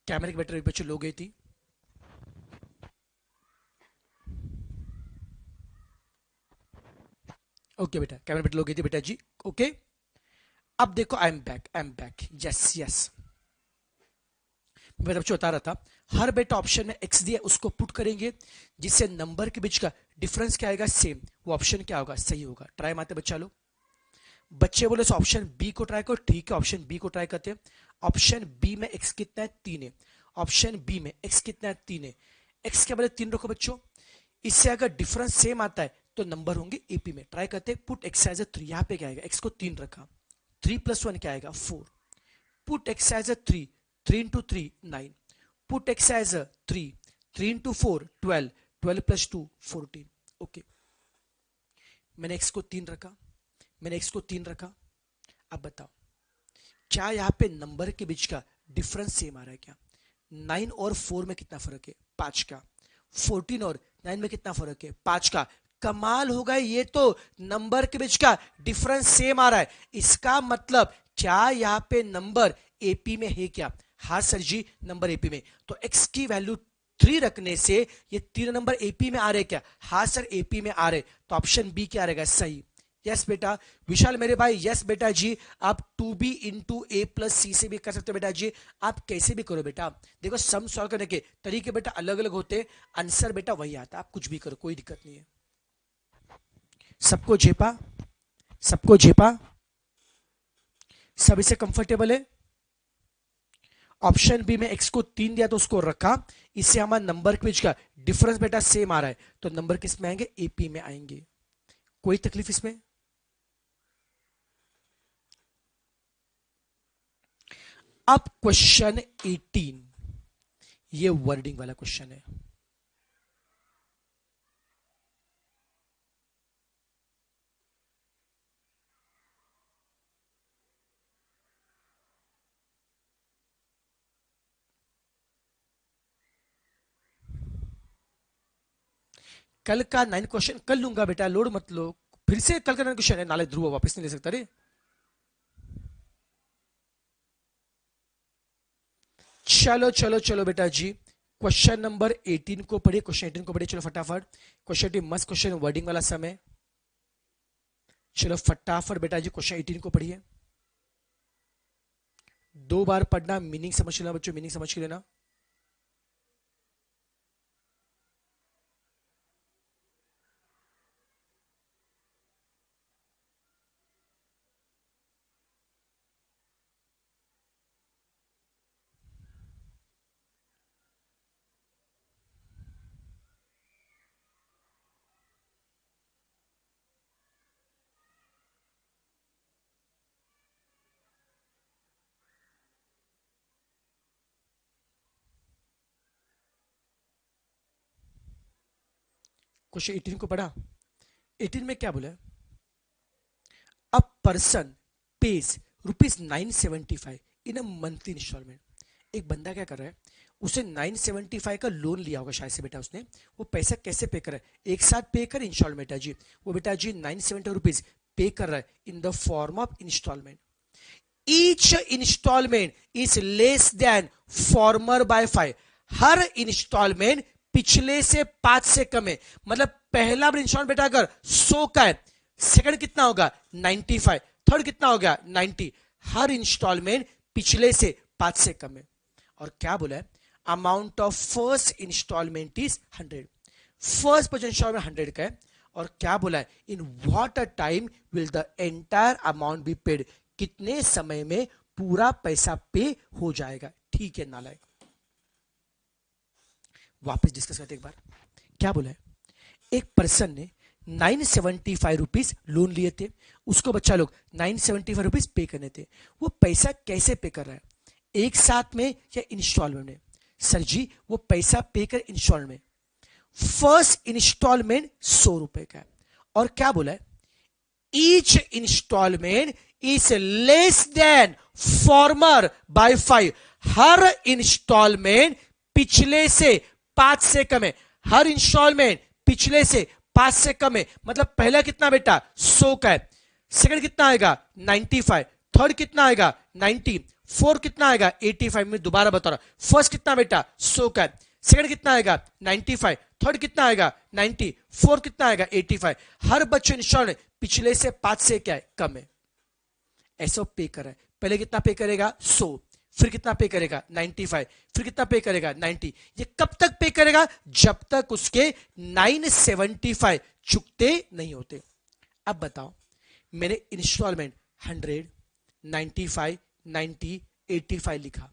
कैमरे की बैटरी बच्चे लो गई थी। ओके बेटा, कैमरा बैटरी लो गई थी बेटा जी। ओके अब देखो, I am back, I am back, yes yes. मैं बच्चों बता रहा था, हर बेटा ऑप्शन में x दिया उसको पुट करेंगे, जिससे नंबर के बीच का डिफरेंस क्या आएगा, सेम। वो ऑप्शन क्या होगा, सही होगा। ट्राई मारते बच्चा लो। बच्चे बोले ऑप्शन बी को ट्राई करो, ठीक है ऑप्शन बी को ट्राई करते हैं। ऑप्शन बी में x कितना है, 3 है। ऑप्शन बी में x कितना है, 3 है। x के बदले 3 रखो बच्चों, इससे अगर डिफरेंस सेम आता है तो नंबर होंगे एपी में। ट्राई करते हैं, पुट x एज अ 3, यहां पे क्या आएगा, x को 3 रखा, 3+1 क्या आएगा, 4। Put x as a 3 into 3 9, put x as a 3 into 4 12, 12 plus 2 14। Okay, मैंने x को 3 रखा, मैंने x को 3 रखा। अब बताओ क्या यहां पे नंबर के बीच का डिफरेंस सेम आ रहा है क्या? 9 और 4 में कितना फर्क है? 5 का। 14 और 9 में कितना फर्क है? 5 का। कमाल हो गया, ये तो नंबर के बीच का डिफरेंस सेम आ रहा है। इसका मतलब क्या यहां पे नंबर एपी में है क्या? हाँ सर जी, नंबर एपी में। तो x की वैल्यू 3 रखने से ये 3 नंबर एपी में आ रहे क्या? हाँ सर, एपी में आ रहे। तो ऑप्शन बी क्या रहेगा? सही। यस बेटा। विशाल मेरे भाई, यस बेटा जी। आप 2b इंटू ए प्लस सी से भी कर सकते हो बेटा जी। आप कैसे भी करो बेटा। देखो सम सॉल्व करने के तरीके बेटा अलग अलग होते, आंसर बेटा वही आता। आप कुछ भी करो, कोई दिक्कत नहीं है। सबको झेपा? सबको झेपा? सब इसे कंफर्टेबल है? ऑप्शन बी में x को 3 दिया तो उसको रखा। इससे हमारा नंबर के बीच का डिफरेंस बेटा सेम आ रहा है, तो नंबर किस में आएंगे? एपी में आएंगे। कोई तकलीफ इसमें? अब क्वेश्चन 18, ये वर्डिंग वाला क्वेश्चन है। कल का 9 क्वेश्चन कल लूंगा बेटा, लोड मत लो। फिर से कल का 9 क्वेश्चन है, नाले ध्रुव वापस नहीं ले सकता रे। चलो चलो चलो बेटा जी, क्वेश्चन नंबर 18 को पढ़िए। क्वेश्चन 18 को पढ़िए, चलो फटाफट। क्वेश्चन 18 मस्त क्वेश्चन, वर्डिंग वाला समय। चलो फटाफट बेटा जी क्वेश्चन 18 को पढ़िए। 2 बार पढ़ना, मीनिंग समझ लेना बच्चों, मीनिंग समझ के लेना। क्वेश्चन 18 को पढ़ा। 18 में क्या बोला? A person pays ₹975 in a monthly installment. एक बंदा क्या कर रहा है, उसे 975 का लोन लिया होगा शायद से बेटा उसने। वो पैसा कैसे पे कर रहा है? एक साथ पे कर इंस्टॉलमेंट है जी। वो बेटा जी 970 रुपीज पे कर रहा है in the form of installment. Each installment is less than former by 5। हर इंस्टॉलमेंट पिछले से 5 से कम है। मतलब पहला इंस्टॉलमेंट बेटा अगर 100 का है, सेकंड कितना होगा? 95, थर्ड कितना हो गया? 90। हर इंस्टॉलमेंट पिछले से 5 से कम है। और क्या बोला है? Amount of first installment is 100। First पर इंस्टॉलमेंट 100 का है। और क्या बोला है? In what a time will the entire amount be paid. कितने समय में पूरा पैसा पे हो जाएगा? ठीक है नालायक। वापस डिस्कस करते एक बार। क्या बोला है? एक पर्सन ने 975 रुपीज लोन लिए थे, उसको बच्चा लोग 975 रुपीज पे करने थे। वो पैसा कैसे पे कर रहा है? एक साथ में या इंस्टॉलमेंट में? सर जी वो पैसा पे कर इंस्टॉलमेंट में। फर्स्ट इंस्टॉलमेंट 100 रुपए का है। और क्या बोला है? Each installment is less than former by 5। हर इंस्टॉलमेंट पिछले से 5 से कम है। हर इंस्टॉलमेंट पिछले से 5 से कम है। मतलब पहला कितना बेटा? 100 का है। सेकंड कितना आएगा? 95। थर्ड कितना आएगा? 90। फोर्थ कितना आएगा? 85 में। दोबारा बता रहा, फर्स्ट कितना बेटा? 100 का है। सेकंड कितना आएगा? 95। थर्ड कितना आएगा? 90। फोर्थ कितना आएगा? 85। हर बच्चे इंस्टॉलमेंट पिछले से 5 से क्या है? कम है। ऐसा पे कर रहा है। पहले कितना पे करेगा? 100। फिर कितना पे करेगा? 95। फिर कितना पे करेगा? 90। ये कब तक पे करेगा? जब तक उसके 975 चुकते नहीं होते। अब बताओ, मैंने इंस्टॉलमेंट 100, 95, 90, 85 लिखा।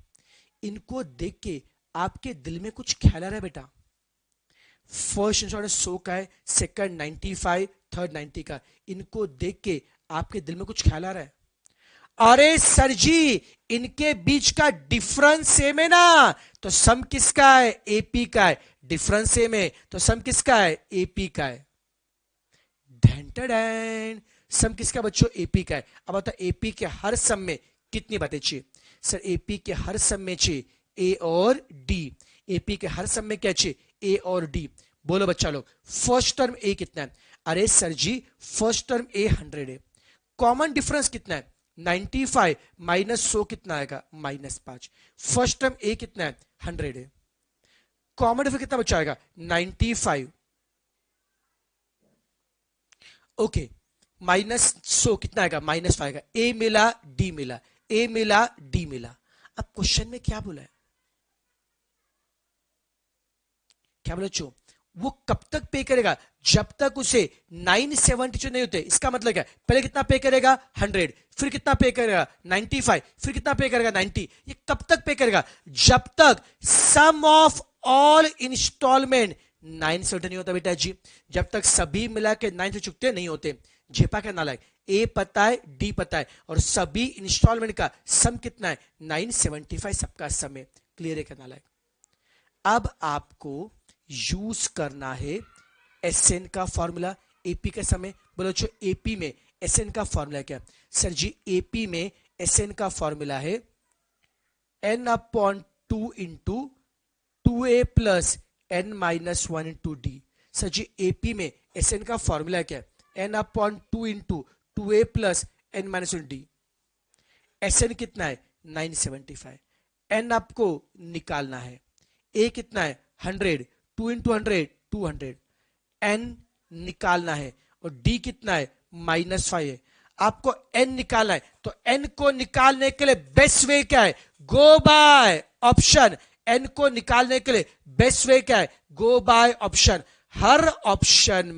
इनको देख के आपके दिल में कुछ ख्याल आ रहा है बेटा? फर्स्ट इंस्टॉलमेंट 100 का है, सेकंड 95, थर्ड 90 का। इनको देख के आपके दिल में कुछ ख्याल आ रहा है? अरे सर जी इनके बीच का डिफरेंस सेम है ना, तो सम किसका है? एपी का है। डिफरेंस सेम है तो सम किसका है, एपी का है। ढेंटन सम किसका बच्चों, एपी का है। अब बताओ एपी के हर सम में कितनी बातें चाहिए, सर एपी के हर सम में चाहिए ए और डी। एपी के हर सम में क्या चाहिए, ए और डी। बोलो बच्चा लोग, फर्स्ट टर्म ए कितना है, अरे सर जी फर्स्ट टर्म ए 100 है, कॉमन डिफरेंस कितना है 95 माइनस 100 कितना आएगा -5। फर्स्ट टर्म ए कितना है 100 है, कॉमन डिफरेंस कितना बच्चा आएगा 95, ओके -100 कितना आएगा -5 आएगा। ए मिला डी मिला, ए मिला डी मिला। अब क्वेश्चन में क्या बोला है, क्या बोला बच्चों, वो कब तक पे करेगा, जब तक उसे 972 नहीं होते। इसका मतलब क्या है, पहले कितना पे करेगा 100, फिर कितना पे करेगा 95, फिर कितना पे करेगा 90। ये कब तक पे करेगा, जब तक सम ऑफ ऑल इंस्टॉलमेंट 970 नहीं होता बेटा जी। जब तक सभी मिला के 9 से चुकते नहीं होते। झेपा क्या नालायक, ए पता है डी पता है और सभी इंस्टॉलमेंट का सम कितना है 975, सबका सम है। क्लियर है क्या नालायक। अब आपको यूज करना है एसएन का फॉर्मूला एपी का समय। बोलो जो एपी में एसएन का फॉर्मूला क्या, सर जी एपी में एसएन का फॉर्मूला है n/2 into 2a plus n-1 into D. Sir ji AP में एसएन का फॉर्मूला क्या है, n/2 into 2a plus n-1 D. SN कितना है 975, एन आपको निकालना है, ए कितना है 100, 2 इंटू 100 200, एन निकालना है और डी कितना है -5 है। आपको एन निकालना है तो एन को निकालने के लिए बेस्ट वे क्या है, गो बाय ऑप्शन। एन को निकालने के लिए बेस्ट वे क्या है, गो बाय ऑप्शन। हर ऑप्शन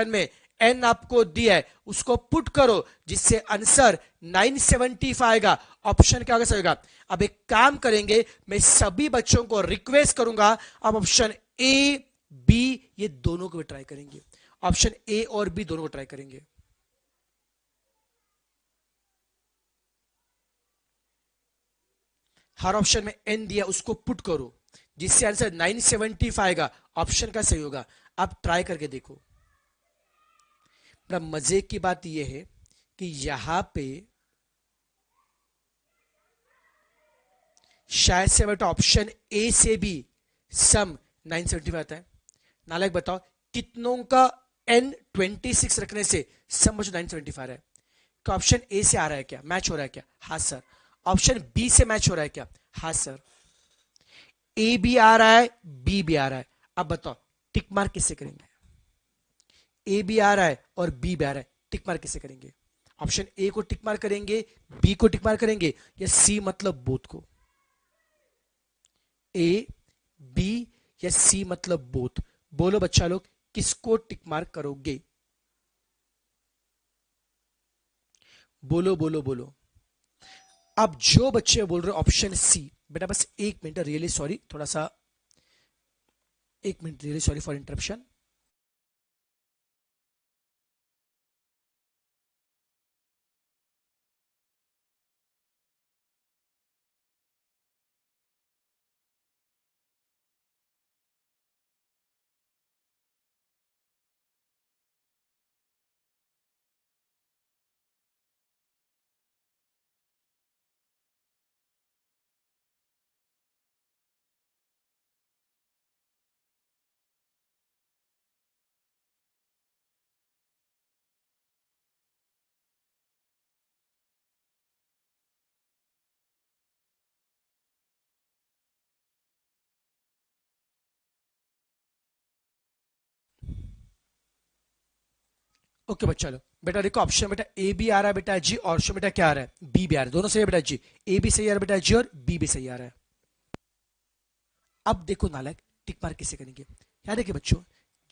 में एन आपको दिया है, उसको पुट करो जिससे आंसर 975 आएगा। ऑप्शन क्या होगा। अब एक काम करेंगे, मैं सभी बच्चों को रिक्वेस्ट करूंगा अब ऑप्शन ए बी ये दोनों को भी ट्राई करेंगे। ऑप्शन ए और बी दोनों को ट्राई करेंगे। हर ऑप्शन में एन दिया उसको पुट करो जिससे आंसर 975 आएगा। ऑप्शन का सही होगा। आप ट्राई करके देखो। बड़ा मजे की बात यह है कि यहां पे शायद से बेटा ऑप्शन ए से भी सम 975 आता है। नालायक बताओ कितनों का n26 रखने से सम बच्चों 975 आ रहा है। क्या ऑप्शन ए से आ रहा है, क्या मैच हो रहा है क्या, हाँ सर। ऑप्शन बी से मैच हो रहा है क्या, हाँ सर। ए भी आ रहा है बी भी आ रहा है। अब बताओ टिक मार्क किससे करेंगे, ए भी आ रहा है और बी भी आ रहा है, टिक मार्क किससे करेंगे। ऑप्शन ए को टिक मार्क करेंगे, बी को टिक मार्क करेंगे या सी मतलब बोथ को। ए बी या सी मतलब बोथ। बोलो बच्चा लोग किसको टिक मार्क करोगे, बोलो बोलो बोलो। अब जो बच्चे बोल रहे ऑप्शन सी, बेटा बस 1 मिनट, रियली सॉरी, थोड़ा सा 1 minute, really sorry for interruption. Okay बच्चा लो, बेटा देखो ऑप्शन बेटा ए भी आ रहा है बेटा जी, और ऑप्शन बेटा क्या आ रहा है बी भी आ रहा है। दोनों सही है बेटा जी, ए भी सही आ रहा है बेटा जी और बी भी सही आ रहा है। अब देखो नालायक टिक मार्क किसे करेंगे। याद देखिए बच्चों,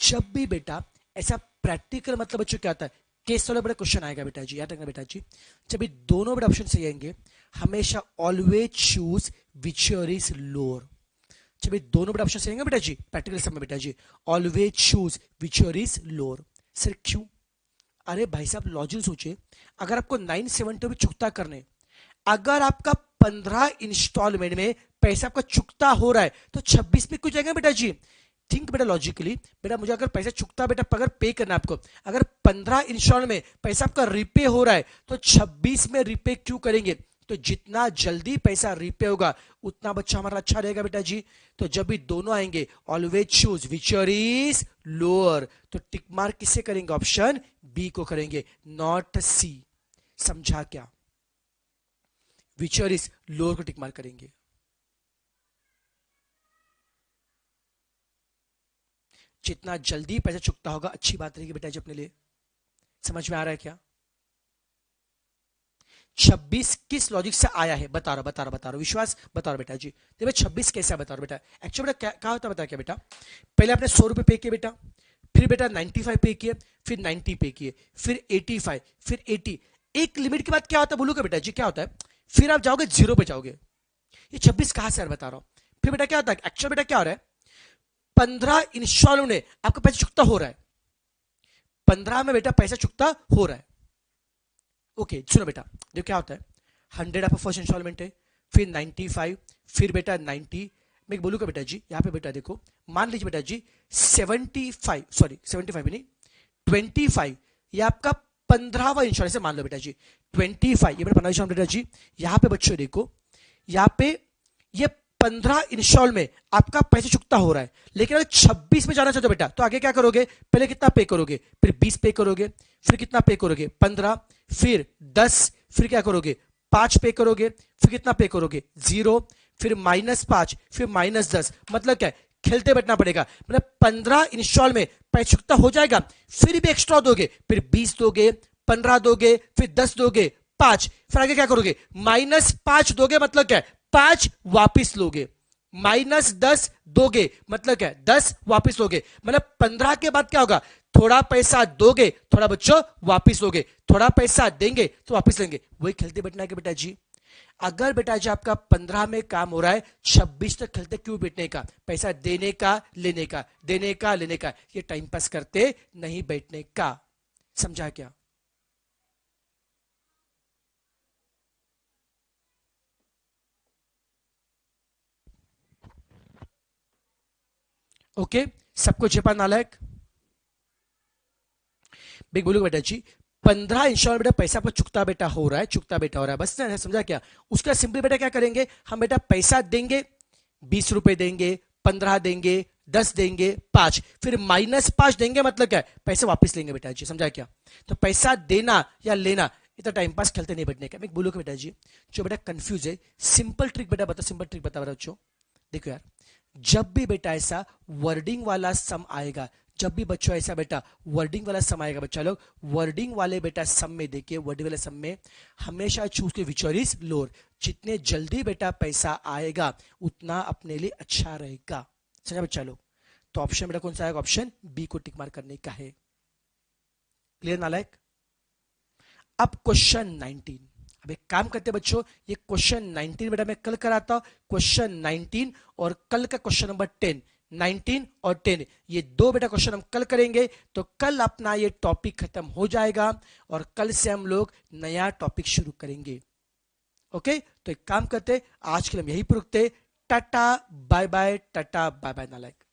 जब भी बेटा ऐसा प्रैक्टिकल मतलब बच्चों क्या आता है, केस वाला बड़ा क्वेश्चन आएगा बेटा जी, याद रखना बेटा जी। जब ये दोनों बड़े ऑप्शन सही आएंगे हमेशा ऑलवेज चूज विचर इज लोअर। जब ये दोनों बड़े ऑप्शन सही आएंगे बेटा जी प्रैक्टिकल समय बेटा जी, ऑलवेज चूज विचर इज लोअर। सर क्यों, अरे भाई साहब लॉजिक सोचिए, अगर आपको 970 भी चुकता करने, अगर आपका 15 इंस्टॉलमेंट में पैसा आपका चुकता हो रहा है तो 26 में क्यों जाएगा बेटा जी? थिंक बेटा लॉजिकली, बेटा मुझे अगर पैसा चुकता बेटा अगर पे करना आपको, अगर 15 इंस्टॉलमेंट में पैसा आपका रिपे हो रहा है तो 26 में रिपे क्यों करेंगे? तो जितना जल्दी पैसा रिपे होगा उतना बच्चा हमारा अच्छा रहेगा बेटा जी। तो जब भी दोनों आएंगे ऑलवेज चूज विचर इज लोअर, तो टिक मार्क किससे करेंगे? ऑप्शन बी को करेंगे, नॉट सी। समझा क्या? विचर इज लोअर को टिक मार्क करेंगे। जितना जल्दी पैसा चुकता होगा अच्छी बात रहेगी बेटा जी अपने लिए। समझ में आ रहा है क्या? 26 किस लॉजिक से आया है? बता रहा विश्वास बता रहा बेटा जी। देखो 26 कैसे बता रहा बेटा। एक्चुअली बेटा क्या होता है बता क्या बेटा, पहले आपने 100 रुपए पे किए बेटा, फिर बेटा 95 पे किए, फिर 90 पे किए, फिर 85, फिर 80। एक लिमिट के बाद क्या होता है बोलूगा बेटा जी? क्या होता है? फिर आप जाओगे जीरो पे जाओगे। ये 26 कहां से बता रहा हूं। फिर बेटा क्या होता है? एक्चुअल बेटा क्या हो रहा है, 15 इंस्टॉलमेंट में आपका पैसा चुकता हो रहा है, 15 में बेटा पैसा चुकता हो रहा है। ओके सुनो बेटा, देखो क्या होता है, 100 आपका फर्स्ट इंस्टॉलमेंट है, फिर 95, फिर बेटा 90। मैं बोलूंगा बेटा जी यहाँ पे बेटा देखो, मान लीजिए बेटा जी 75, सॉरी 75 नहीं 25, ये आपका 15वां इंश्योरेंस है मान लो बेटा जी। 25 ये मेरा 15 इंश्योरेंस बेटा जी। यहाँ पे बच्चों देखो, यहाँ पे ये 15 इंस्टॉल में आपका पैसे चुकता हो रहा है, लेकिन अगर 26 में जाना चाहते हो बेटा तो आगे क्या करोगे? पहले कितना पे करोगे? फिर 20 पे करोगे, फिर कितना पे करोगे? 15, फिर 10, फिर क्या करोगे? 5 पे करोगे, फिर कितना पे करोगे? 0, फिर -5, फिर -10। मतलब क्या है? खेलते बैठना पड़ेगा। मतलब 15 इंस्टॉल में पैसे चुकता हो जाएगा, फिर भी एक्स्ट्रा दोगे, फिर 20 दोगे, 15 दोगे, फिर 10 दोगे, 5, फिर आगे क्या करोगे? -5 दोगे, मतलब क्या है? 5 वापिस लोगे, -10 दोगे, मतलब क्या है? 10 वापिस लोगे। मतलब 15 के बाद क्या होगा? थोड़ा पैसा दोगे, थोड़ा बच्चों वापिस लोगे, थोड़ा पैसा देंगे तो वापिस लेंगे। वही खेलते बैठना के बेटा जी। अगर बेटा जी आपका 15 में काम हो रहा है, 26 तक खेलते क्यों बैठने का? पैसा देने का लेने का, देने का लेने का, ये टाइम पास करते नहीं बैठने का। समझा क्या? ओके सबको जेपा नालायक बिग बोलूंगा बेटा जी। 15 इंश्योर बेटा पैसा पर चुकता बेटा हो रहा है, चुकता बेटा हो रहा है, बस ना समझा क्या? उसका सिंपली बेटा क्या करेंगे हम? बेटा पैसा देंगे, 20 रुपए देंगे, 15 देंगे, 10 देंगे, 5, फिर -5 देंगे, मतलब क्या है? पैसे वापस लेंगे बेटा जी। समझा क्या? तो पैसा देना या लेना, इतना टाइम पास खेलते नहीं बैठने का। मैं बोलूंगा बेटा जी जो बेटा कंफ्यूज है, सिंपल ट्रिक बेटा बता, सिंपल ट्रिक बता बच्चों। देखो यार, जब भी बेटा ऐसा वर्डिंग वाला सम आएगा, जब भी बच्चों ऐसा बेटा वर्डिंग वाला सम आएगा, बच्चा लोग वर्डिंग वाले बेटा सम में देखिए, वर्डिंग वाले सम में हमेशा चूज के विच इज लोअर। जितने जल्दी बेटा पैसा आएगा उतना अपने लिए अच्छा रहेगा। समझा बच्चा लोग? तो ऑप्शन बेटा कौन सा आएगा? ऑप्शन बी को टिक मार्क करने का है। क्लियर नालायक? अब क्वेश्चन 19। अब एक काम करते हैं बच्चों, ये क्वेश्चन 19 बेटा मैं कल कराता हूं। क्वेश्चन 19 और कल का क्वेश्चन नंबर 10, 19 और 10, ये दो बेटा क्वेश्चन हम कल करेंगे। तो कल अपना ये टॉपिक खत्म हो जाएगा और कल से हम लोग नया टॉपिक शुरू करेंगे। ओके तो एक काम करते, आज के लिए हम यही पर रुकते। टाटा बाय बाय, टाटा बाय बाय नालायक।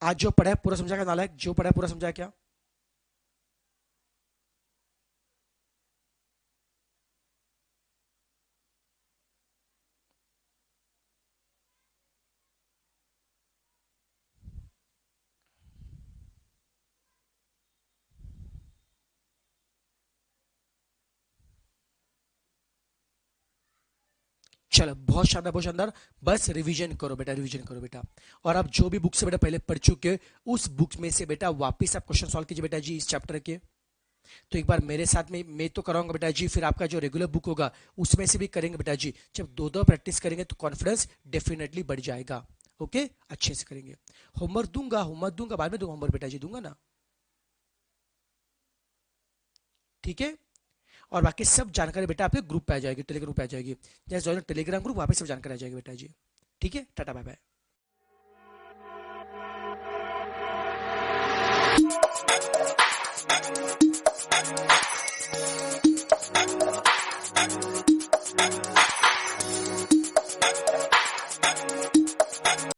आज जो पढ़ा है पूरा समझा क्या नालायक? जो पढ़ा है पूरा समझा क्या? चलो बहुत शानदार, बहुत शानदार। बस रिवीजन करो बेटा, रिवीजन करो बेटा। और आप जो भी बुक से बेटा पहले पढ़ चुके हो, उस बुक में से बेटा वापस आप क्वेश्चन सॉल्व कीजिए बेटा जी इस चैप्टर के। तो एक बार मेरे साथ में मैं तो कराऊंगा बेटा जी, फिर आपका जो रेगुलर बुक होगा उसमें से भी करेंगे बेटा जी। जब दो दो प्रैक्टिस करेंगे तो कॉन्फिडेंस डेफिनेटली बढ़ जाएगा। ओके अच्छे से करेंगे। होमवर्क दूंगा, होमवर्क दूंगा, बाद में दूंगा होमवर्क बेटा जी, दूंगा ना? ठीक है। और बाकी सब जानकारी बेटा आपके ग्रुप पे आ जाएगी, टेलीग्राम ग्रुप पे आ जाएगी। जैसे ज्वाइन टेलीग्राम ग्रुप, वहां पे सब जानकारी आ जाएगी बेटा जी। ठीक है, टाटा बाय बाय।